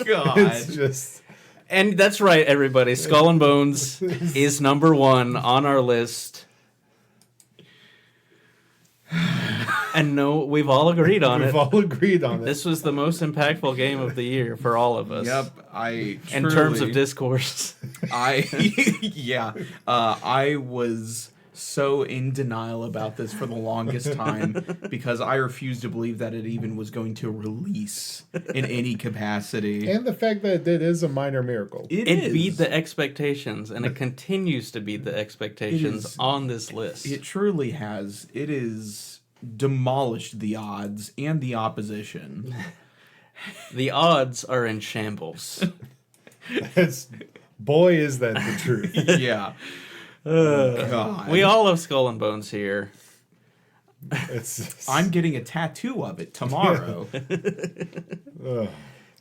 God. just and that's right, everybody. Skull and Bones is number 1 on our list. And no, we've all agreed on we've it. all agreed on it. This was the most impactful game of the year for all of us. Yep, I In terms of truly- discourse. yeah, I was so in denial about this for the longest time because I refused to believe that it even was going to release in any capacity. And the fact that it did is a minor miracle. It is. beat the expectations, and it continues to beat the expectations is. on this list. It truly has. It is demolished the odds and the opposition. The odds are in shambles. It's, boy, is that the truth. Yeah. God. We all have Skull and Bones here. It's I'm getting a tattoo of it tomorrow. ugh.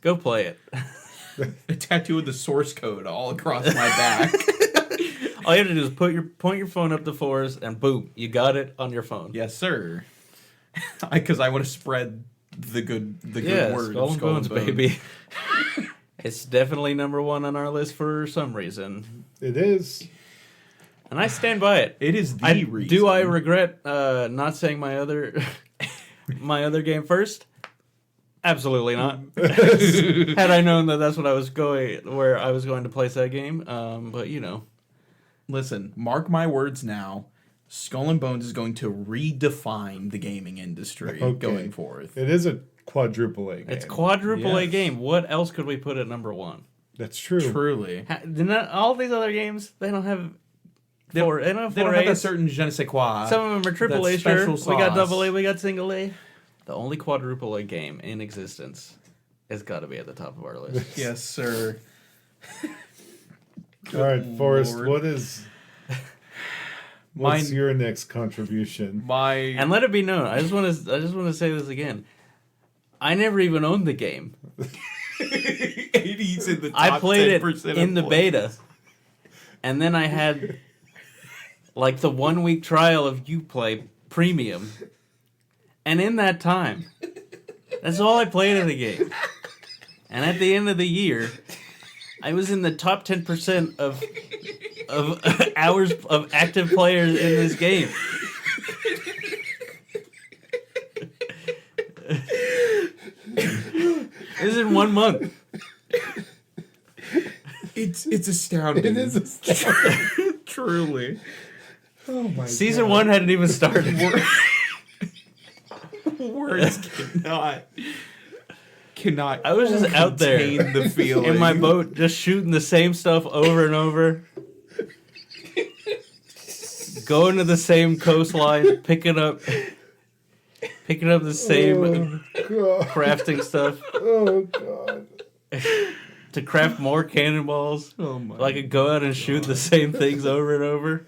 Go play it. A tattoo of the source code all across my back. All you have to do is point your phone up to Forrest, and boom, you got it on your phone. Yes, sir. Because I want to spread the good Yeah, word. Skull of and Bones, baby. It's definitely number 1 on our list for some reason, It is. and I stand by it. It is the reason. Do I regret not saying my other my other game first? Absolutely not. Had I known that that's what I was where I was going to place that game, but you know, Listen, mark my words now. Skull and Bones is going to redefine the gaming industry Okay. going forth. It is a quadruple A game. it's quadruple A Yes. game. What else could we put at number 1? That's true. Truly. All these other games, they don't have They four. They don't have They don't four have that A's. certain je ne sais quoi. Some of them are triple that A. Sure, special we got sauce. double A. We got single A. The only quadruple A game in existence has got to be at the top of our list. Yes, sir. All right, Forrest, Lord. what's Mine- your next contribution? My And let it be known, I just want to say this again. I never even owned the game. 80s in the top I played it 10% in of the plays. beta, and then I had like the 1 week trial of Uplay Premium, and in that time, that's all I played of the game. And at the end of the year, I was in the top 10% of hours of active players in this game. This is in 1 month. It's astounding. It is astounding. Truly. Oh my Season 1 hadn't even started. Words cannot. I was just out there contain the feeling in my boat, just shooting the same stuff over and over. Going to the same coastline, picking up the same God. crafting stuff Oh God. to craft more cannonballs. Oh my. So I could go out and shoot the same things over and over.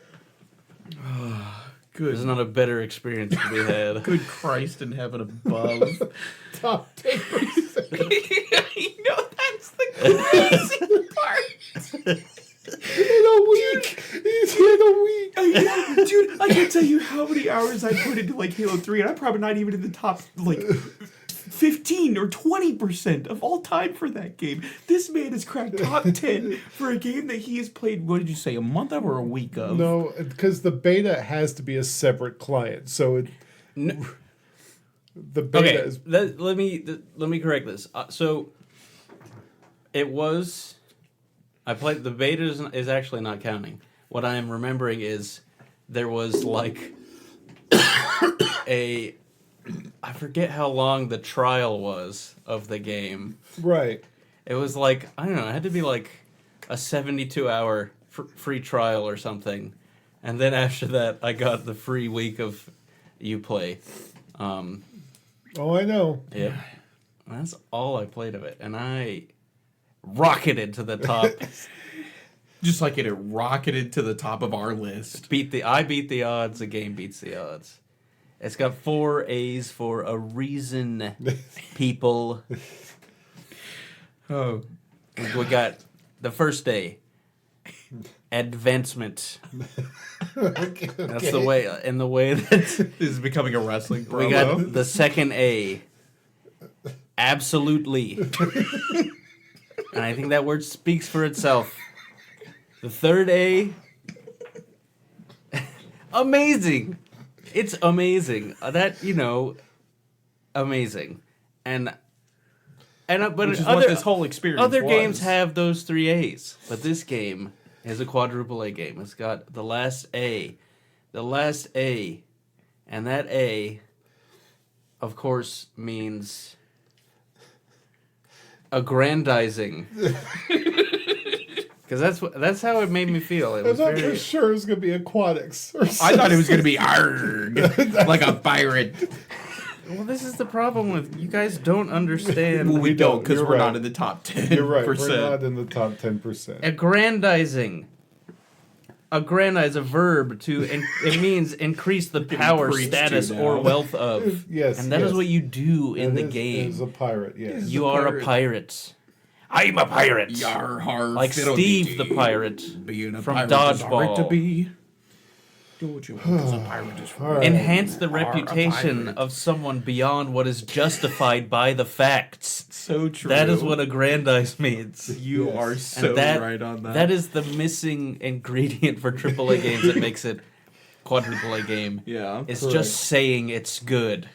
Good. There's not a better experience to be had. Good Christ in heaven above. Top 10%. You know, that's the crazy part. In a week. He's in a week. Dude, I can't tell you how many hours I put into like Halo 3, and I'm probably not even in the top like 15 or 20% of all time for that game. This man has cracked top 10 for a game that he has played, what did you say, a month of or a week of? No, because the beta has to be a separate client. So it. No. The beta Okay, is. let me correct this. So it was. I played the beta is actually not counting. What I am remembering is there was like I forget how long the trial was of the game. Right. It was like, I don't know, it had to be like a 72-hour free trial or something. And then after that, I got the free week of Uplay. Oh, I know. Yep. That's all I played of it. And I rocketed to the top. Just like it rocketed to the top of our list. I beat the odds, the game beats the odds. It's got 4 A's for a reason, people. Oh. We got the first A, advancement. Okay. That's the way, in the way that This is becoming a wrestling promo. we got the second A, absolutely. And I think that word speaks for itself. The third A, amazing. It's amazing. Amazing. But Which is other, what this whole experience other was. games have those 3 A's, but this game is a quadruple A game. It's got the last A, and that A, of course, means aggrandizing. Because that's how it made me feel. It I was thought very for sure it was going to be aquatics. Or I thought it was going to be arg, like a pirate. well. This is the problem with you guys don't understand. Well, we don't because You're we're right. not in the top 10%. You're right. We're not in the top 10%. Aggrandizing. Aggrandize a verb to it means increase the power, preached status, to or now. wealth of. Yes, and that is yes. what you do in the It game. is a pirate, yes. You a are pirate. a pirate. I'm a pirate. Yar, har, Like Steve the pirate Being a from pirate is a right to Dodgeball. be. Do what you want because a pirate is All right. Enhance the Are a reputation pirate. of someone beyond what is justified by the facts. so true. That is what aggrandize means. you Yes. are And so that, right on that. That is the missing ingredient for AAA games that makes it quadruple A game. yeah. It's Correct. just saying it's good.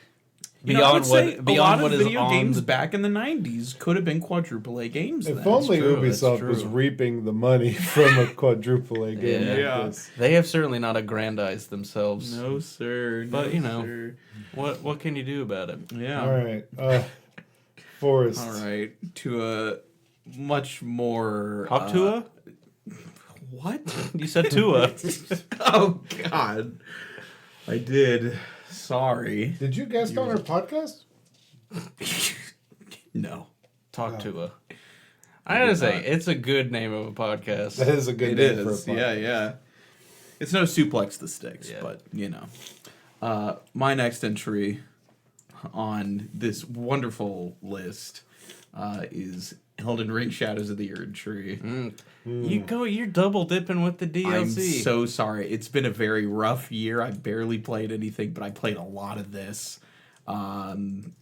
You know, I would say Beyond a lot what of is video on games the back in the 90s could have been quadruple A games. If then. only true, that's Ubisoft was true. reaping the money from a quadruple A game Yeah. like Yeah. this. They have certainly not aggrandized themselves. No, sir. But, you know. sir. What can you do about it? Yeah. All right. Forrest. All right. To a much more. Hop Tua? What? You said Tua. Oh, God. I did. Sorry. Did you guest on our podcast? No. Talk Tua. I gotta say, it's a good name of a podcast. That is a good It name for a is. podcast. Yeah, yeah. It's no suplex the sticks, Yeah. but, you know. My next entry on this wonderful list is Elden Ring Shadows of the Erd Tree. You're double dipping with the DLC. I'm so sorry. It's been a very rough year. I barely played anything, but I played a lot of this. Did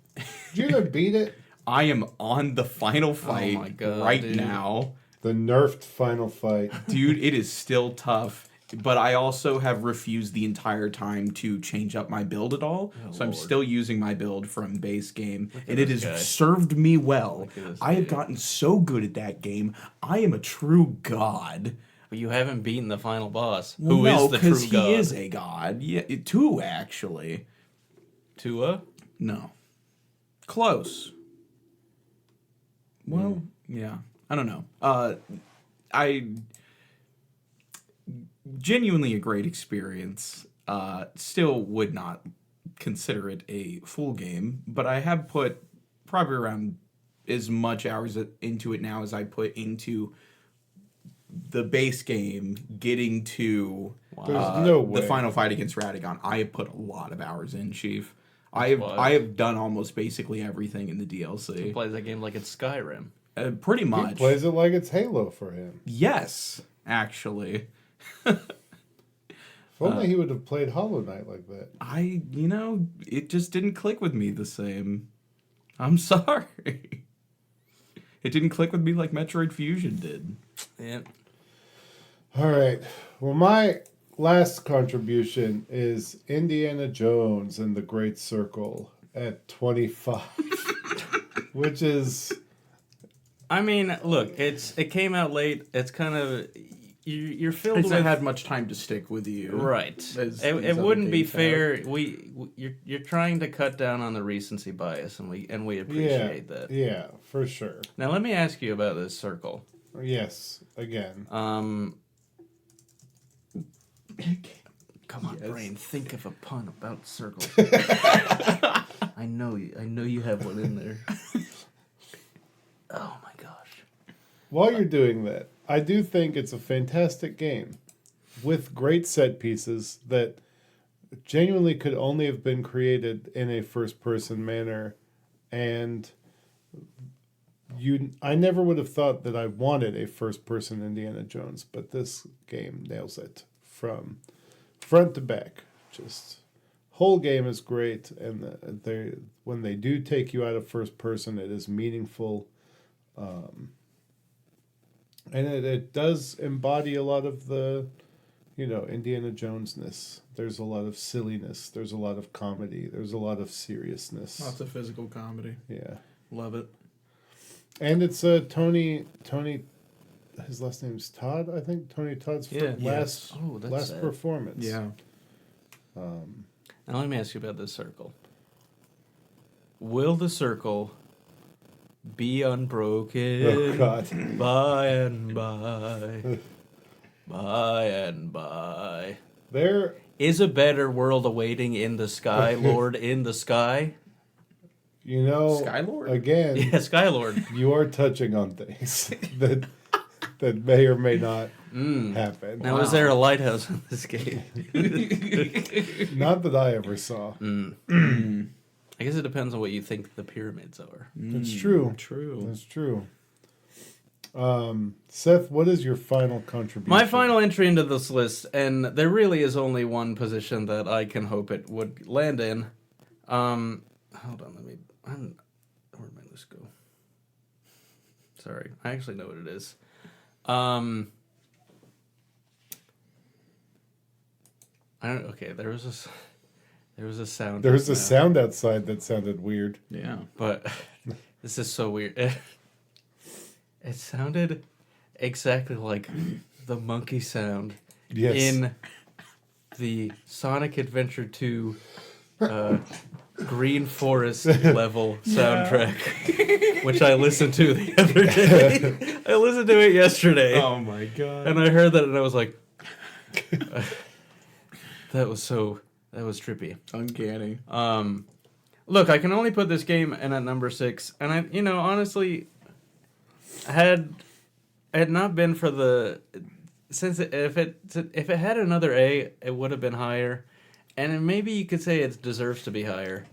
you even beat it? I am on the final fight my God, right dude. now. The nerfed final fight. Dude, it is still tough. But I also have refused the entire time to change up my build at all. So I'm Lord. still using my build from base game. at And it this has guy. served me well. Look at this I have dude. gotten so good at that game. I am a true god. But you haven't beaten the final boss, Well, who is no, the true he god. is a god. Yeah, two actually. Tua? No. Close. Well, yeah. I don't know. I genuinely a great experience. Still would not consider it a full game, but I have put probably around as much hours into it now as I put into the base game, getting to There's no way. the final fight against Radagon. I have put a lot of hours in, Chief. wild. I have done almost basically everything in the He DLC. plays that game like it's Skyrim. Pretty He much. plays it like it's Halo for him. Yes, actually. If only he would have played Hollow Knight like that. It just didn't click with me the same. I'm sorry. It didn't click with me like Metroid Fusion did. Yeah. All right. Well, my last contribution is Indiana Jones and the Great Circle at 25, which is I mean, look, it came out late. It's kind of you're filled It's with not had much time to stick with you. right. as It these other wouldn't be games have. fair. You're trying to cut down on the recency bias, and we appreciate that. Yeah, for sure. Now let me ask you about this circle. Yes, again. Come on, Yes. brain, think of a pun about circles. I know you have one in there. Oh my gosh. While you're doing that, I do think it's a fantastic game with great set pieces that genuinely could only have been created in a first-person manner, and I never would have thought that I wanted a first-person Indiana Jones, but this game nails it from front to back. Just whole game is great, and when they do take you out of first person, it is meaningful. And it does embody a lot of the, Indiana Jones-ness. There's a lot of silliness. There's a lot of comedy. There's a lot of seriousness. Lots of physical comedy. Yeah. Love it. And it's Tony, his last name's Todd, I think. Tony Todd's Yeah. last, Oh, that's last sad. performance. Yeah. Now let me ask you about this circle. Will the circle be unbroken Oh, God. by and by? By and by. There, Is a better world awaiting in the sky, Lord, in the sky? Skylord? again, Yeah, Skylord. you are touching on things that may or may not happen. Now, is there a lighthouse in this game? Not that I ever saw. I guess it depends on what you think the pyramids are. That's true. True. That's true. Seth, what is your final contribution? My final entry into this list, and there really is only one position that I can hope it would land in. Hold on, where'd my list go? Sorry, I actually know what it is. Okay, there was a sound. There was a now. sound outside that sounded weird. Yeah. But this is so weird. It sounded exactly like the monkey sound Yes. in the Sonic Adventure 2 Green Forest level soundtrack, which I listened to the other day. I listened to it yesterday, Oh my god. and I heard that, and I was like, that was trippy. Uncanny. Look, I can only put this game in at number 6, and I, honestly, had it not been for if it had another A, it would have been higher, and maybe you could say it deserves to be higher.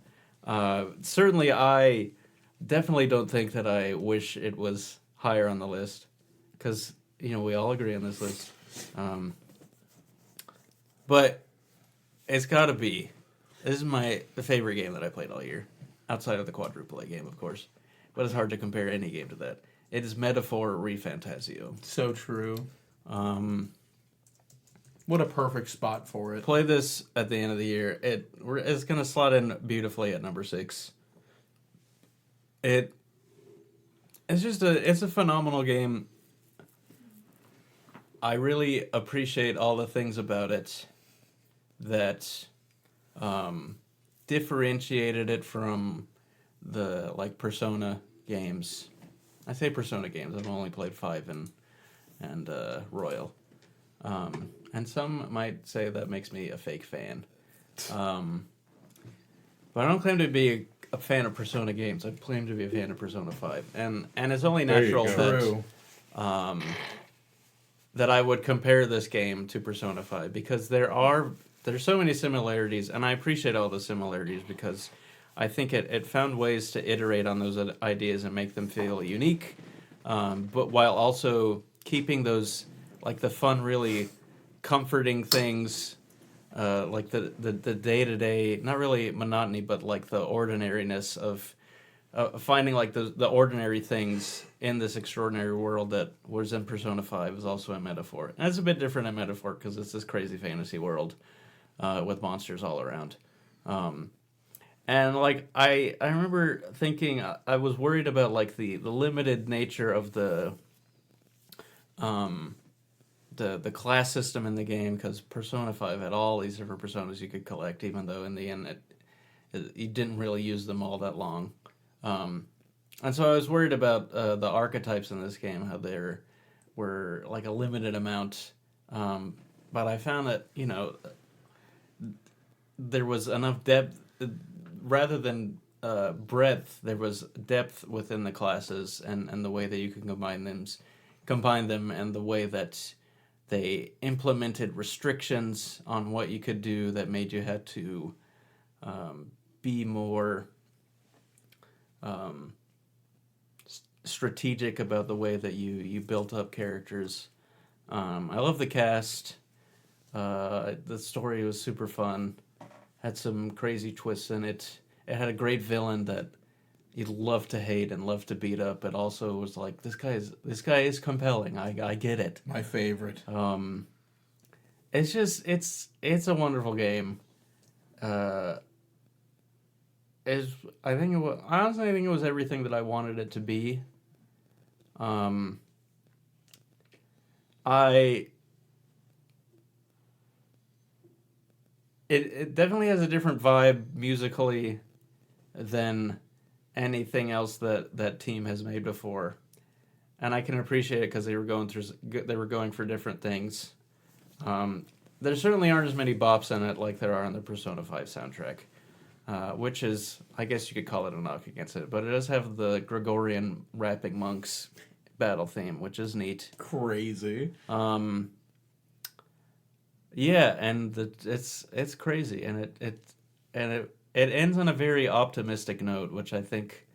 Certainly, I definitely don't think that I wish it was higher on the list, because we all agree on this list. But it's got to be. This is the favorite game that I played all year, outside of the quadruple A game, of course. But it's hard to compare any game to that. It is Metaphor ReFantasio. So true. What a perfect spot for it. Play this at the end of the year. It's going to slot in beautifully at number 6. It's a phenomenal game. I really appreciate all the things about it that differentiated it from the Persona games. I say Persona games. I've only played 5 and Royal. And some might say that makes me a fake fan. But I don't claim to be a fan of Persona games. I claim to be a fan of Persona 5. And it's only natural that I would compare this game to Persona 5 because there's so many similarities, and I appreciate all the similarities because I think it found ways to iterate on those ideas and make them feel unique, but while also keeping those, the fun, really comforting things, the day-to-day, not really monotony, but the ordinariness of finding the ordinary things in this extraordinary world that was in Persona 5 is also a metaphor. And it's a bit different in metaphor because it's this crazy fantasy world with monsters all around. And I remember thinking I was worried about the limited nature of the class system in the game because Persona 5 had all these different personas you could collect, even though in the end you didn't really use them all that long. And so I was worried about the archetypes in this game, how there were a limited amount. But I found that, there was enough depth, rather than breadth, there was depth within the classes and the way that you can combine them and the way that they implemented restrictions on what you could do that made you have to be more strategic about the way that you built up characters. I love the cast. The story was super fun. Had some crazy twists in it. It had a great villain that you'd love to hate and love to beat up. It also was this guy is compelling. I get it. My favorite. It's a wonderful game. I think it was everything that I wanted it to be. It definitely has a different vibe musically than anything else that team has made before, and I can appreciate it because they were going for different things. There certainly aren't as many bops in it like there are on the Persona 5 soundtrack, which is, I guess you could call it a knock against it, but it does have the Gregorian rapping monks battle theme, which is neat. Crazy. Yeah, and it's crazy, and it ends on a very optimistic note, which I think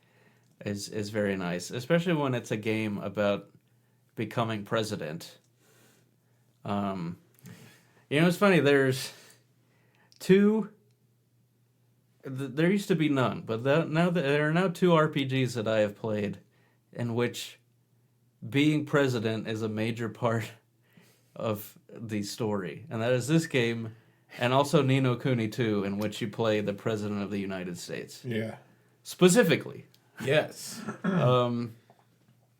is very nice, especially when it's a game about becoming president. It's funny. There's two. There used to be none, but there are now 2 RPGs that I have played, in which being president is a major part of the story, and that is this game, and also Ni no Kuni 2, in which you play the President of the United States. Yeah. Specifically. Yes. God,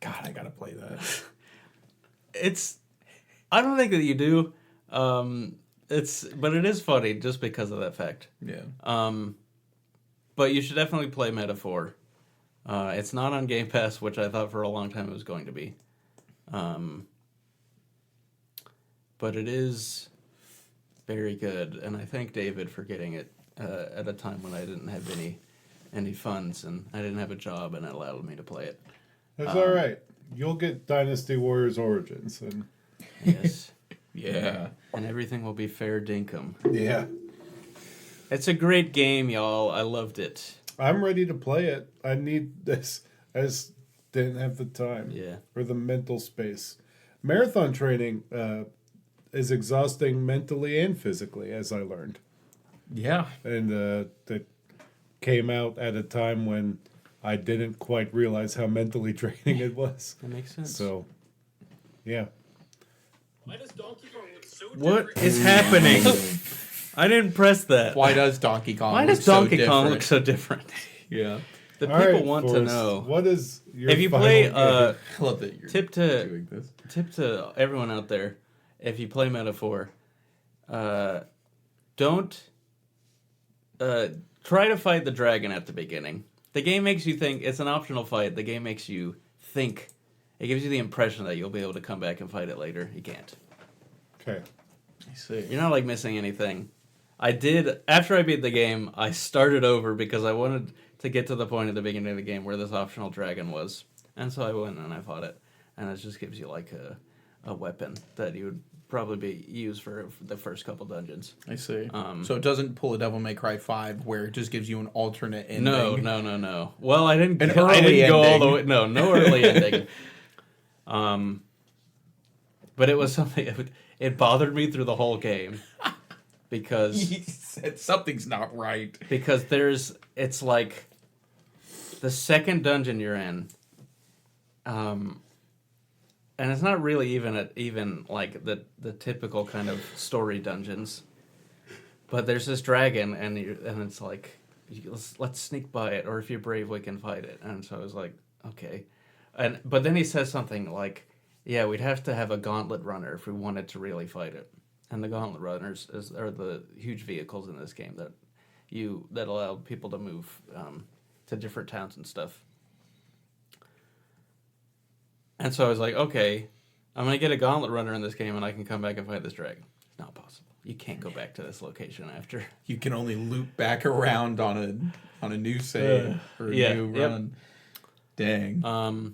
I gotta play that. I don't think that you do. But it is funny just because of that fact. Yeah. But you should definitely play Metaphor. It's not on Game Pass, which I thought for a long time it was going to be. But it is very good, and I thank David for getting it at a time when I didn't have any funds, and I didn't have a job, and it allowed me to play it. That's all right. You'll get Dynasty Warriors Origins, and yes, yeah, and everything will be fair dinkum. Yeah, it's a great game, y'all. I loved it. I'm ready to play it. I need this. I just didn't have the time. Yeah, or the mental space. Marathon training is exhausting mentally and physically, as I learned. Yeah. And that came out at a time when I didn't quite realize how mentally draining it was. That makes sense. So, yeah. What is happening? I didn't press that. Why does Donkey Kong? Why look does Donkey so Kong different? look so different? Yeah, The All people right, want to Forrest, know. What is your If you final play, game? I love that you're tip to doing this. tip to everyone out there: if you play Metaphor, don't try to fight the dragon at the beginning. The game makes you think it's an optional fight. The game makes you think. It gives you the impression that you'll be able to come back and fight it later. You can't. Okay. I see. You're not like missing anything. I did after I beat the game. I started over because I wanted to get to the point at the beginning of the game where this optional dragon was, and so I went and I fought it, and it just gives you like a weapon that you would probably be used for the first couple dungeons. I see. Um, So it doesn't pull a Devil May Cry 5 where it just gives you an alternate ending. No. Well, I didn't. An I early didn't go all the ending. way. No early ending. But it was something. It bothered me through the whole game because He said something's not right. it's like the second dungeon you're in, and it's not really even like the typical kind of story dungeons, but there's this dragon and it's like let's sneak by it, or if you're brave we can fight it. And so I was like, okay, but then he says something like, yeah, we'd have to have a gauntlet runner if we wanted to really fight it. And the gauntlet runners are the huge vehicles in this game that allow people to move to different towns and stuff. And so I was like, okay, I'm gonna get a gauntlet runner in this game, and I can come back and fight this dragon. It's not possible. You can't go back to this location after. You can only loop back around on a new save or a yeah, new yep. run. Dang.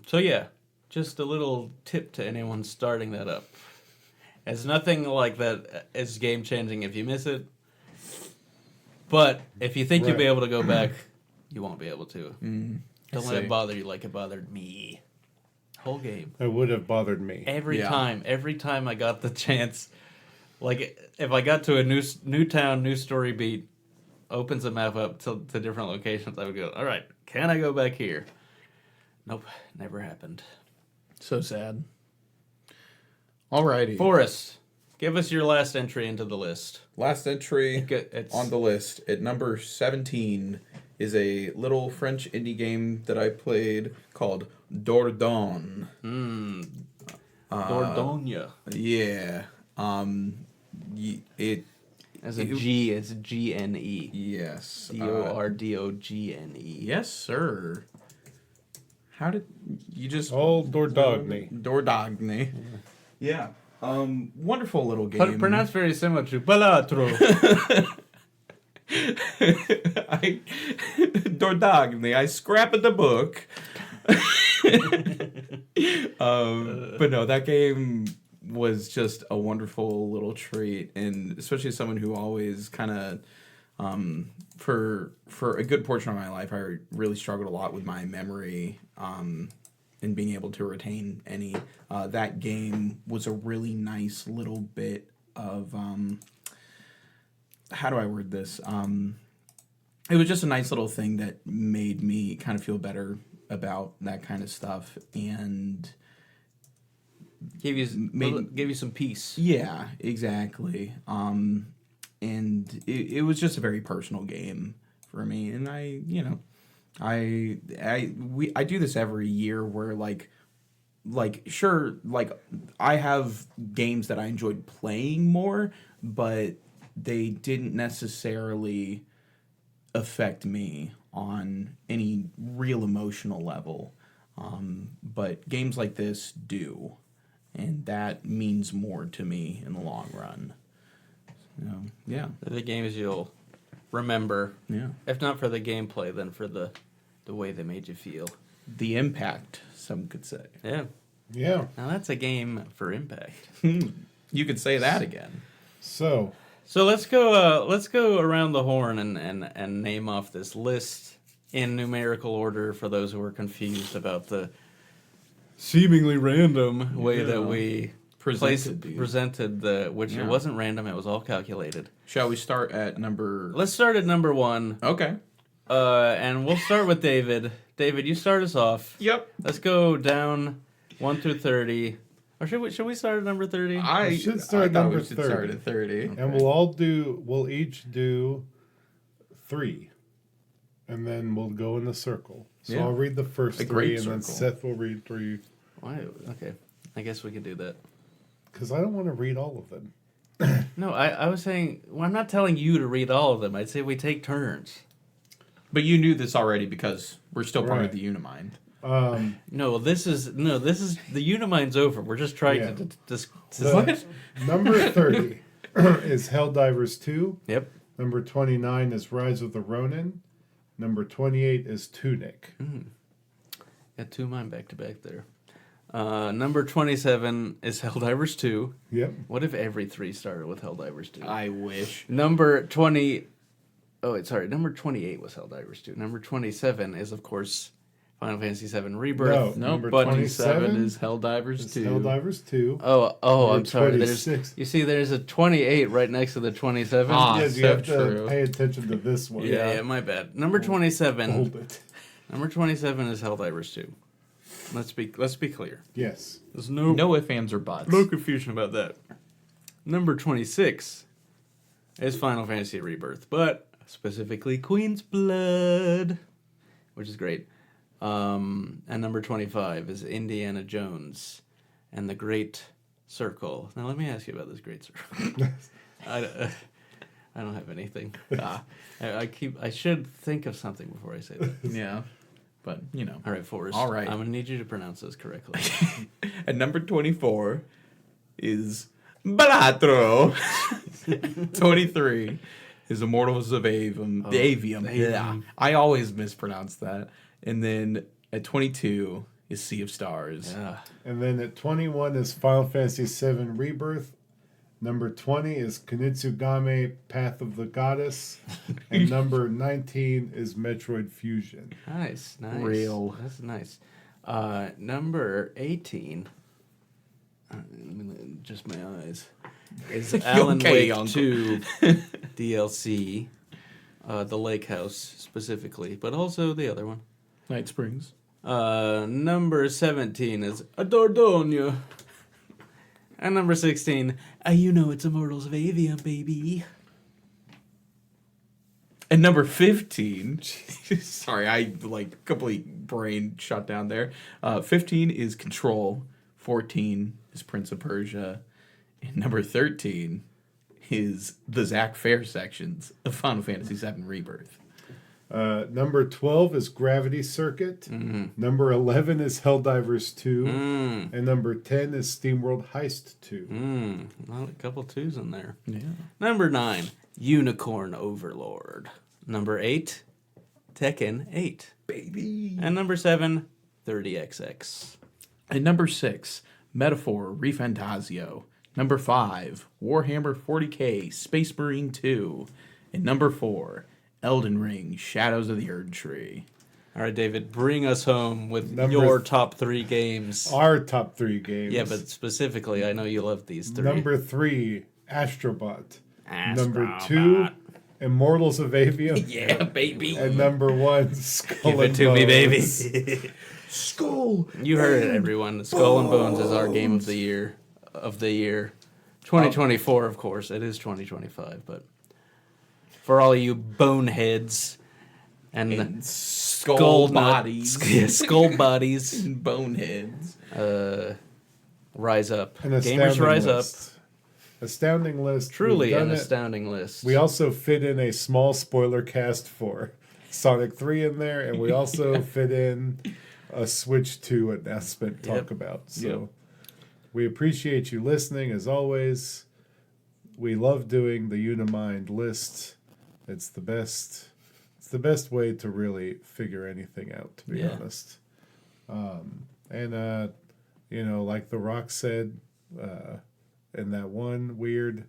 So yeah, just a little tip to anyone starting that up. It's nothing like that is game changing if you miss it. But if you think you'll be able to go back, you won't be able to. Don't let it bother you like it bothered me. Whole game. It would have bothered me. Every time I got the chance, like if I got to a new town, new story beat, opens the map up to different locations, I would go, all right, can I go back here? Nope, never happened. So sad. Alrighty. Forrest, give us your last entry into the list. Last entry It's on the list at number 17 is a little French indie game that I played called Dordogne. Dordogne. Yeah. As a G, it's Gne. Yes. Dordogne. Yes, sir. How did you just Old Dordogne. Dordogne. Yeah. Wonderful little game. Pronounced very similar to Balatro. Dordogne. I scrapped the book. But no, that game was just a wonderful little treat, and especially as someone who always kind of for a good portion of my life, I really struggled a lot with my memory and being able to retain any. That game was a really nice little bit of how do I word this? It was just a nice little thing that made me kind of feel better about that kind of stuff, and Give you some peace. yeah, exactly. And it was just a very personal game for me, and I do this every year where like sure, like I have games that I enjoyed playing more, but they didn't necessarily affect me on any real emotional level. But games like this do, and that means more to me in the long run. Yeah. The games you'll remember. Yeah. If not for the gameplay, then for the way they made you feel. The impact, some could say. Yeah. Yeah. Now that's a game for impact. You could say that again. So Let's go around the horn and name off this list in numerical order for those who are confused about the seemingly random way that we presented which it wasn't random, it was all calculated. Shall we start at number... Let's start at number 1. Okay. And we'll start with David. David, you start us off. Yep. Let's go down 1 through 30. Or should we start at number 30? I should start I thought number we should start 30. at 30. And we'll each do 3. And then we'll go in the circle. So Yeah. I'll read the first A 3, great and then circle. Seth will read 3. Why? Okay. I guess we could do that. Because I don't want to read all of them. No, I was saying, well, I'm not telling you to read all of them. I'd say we take turns. But you knew this already because we're still part Right. of the Unimind. No, this is the Unimind's over. We're just trying Yeah. to Number 30 is Helldivers 2. Yep. Number 29 is Rise of the Ronin. Number 28 is Tunic. Got 2 of mine back to back there. Number 27 is Helldivers 2. Yep. What if every 3 started with Helldivers 2? I wish. Number 20. Oh, wait, sorry. Number 28 was Helldivers 2. Number 27 is, of course, Final Fantasy VII Rebirth. No, Number but 27 27 is Helldivers It's 2. Helldivers 2. Oh, Number I'm sorry. 26. There's a 28 right next to the 27. Ah, Yes, you so have to true. pay attention to this one. yeah, my bad. Number 27. Hold it. Number 27 is Helldivers 2. Let's be clear. Yes. There's no No ifs, ands, or buts. no confusion about that. Number 26 is Final Fantasy Rebirth, but specifically Queen's Blood, which is great. And number 25 is Indiana Jones and the Great Circle. Now let me ask you about this Great Circle. I don't have anything. I should think of something before I say that. Yeah. But, you know. All right, Forrest. All right. I'm gonna need you to pronounce this correctly. And number 24 is Balatro. 23 is Immortals of Avium. Avium. Yeah. I always mispronounce that. And then at 22 is Sea of Stars. Yeah. And then at 21 is Final Fantasy VII Rebirth. Number 20 is Kunitsugame Path of the Goddess. And number 19 is Metroid Fusion. Nice. Real. That's nice. Number 18. Just my eyes. Is Alan okay, Wake Uncle? 2 DLC. The Lake House specifically, but also the other one. Night Springs. Number 17 is Adordonia. And number 16, you know it's Immortals of Avium, baby. And number 15, sorry, I complete brain shut down there. 15 is Control. 14 is Prince of Persia. And number 13 is the Zack Fair sections of Final Fantasy VII Rebirth. Number 12 is Gravity Circuit. Number 11 is Helldivers 2. And number 10 is SteamWorld Heist 2. Well, a couple twos in there. Yeah. Number 9, Unicorn Overlord. Number 8, Tekken 8. Baby. And number 7, 30XX. And number 6, Metaphor Refantasio. Number 5, Warhammer 40k Space Marine 2. And number 4, Elden Ring Shadows of the Erd Tree. All right, David, bring us home with Number your top 3 games. Our top 3 games. Yeah, but specifically, I know you love these 3. Number 3, Astrobot. Astrobot. Number 2, Immortals of Avium. Yeah, baby. And number 1, Skull Give it and to me, Bones. baby. Skull. You heard it, everyone. Skull and Bones is our game of the year. 2024, of course. It is 2025, but for all you boneheads and Skull bodies. skull bodies, And boneheads. rise up. An Gamers astounding rise up. list. Astounding list. Truly We've an done it. astounding list. We also fit in a small spoiler cast for Sonic 3 in there, and we also fit in a Switch 2 announcement talk Yep. about. So Yep. we appreciate you listening as always. We love doing the Unimind list. It's the best. It's the best way to really figure anything out, to be Yeah. honest. And like The Rock said, in that one weird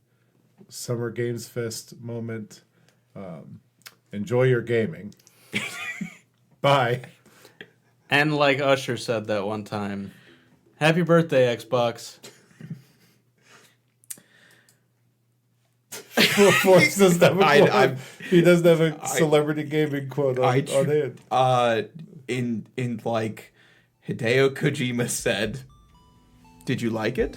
Summer Games Fest moment, enjoy your gaming. Bye. And like Usher said that one time, happy birthday, Xbox. Forrest doesn't have a quote. I- He doesn't have a celebrity gaming quote on hand. In like Hideo Kojima said, Did you like it?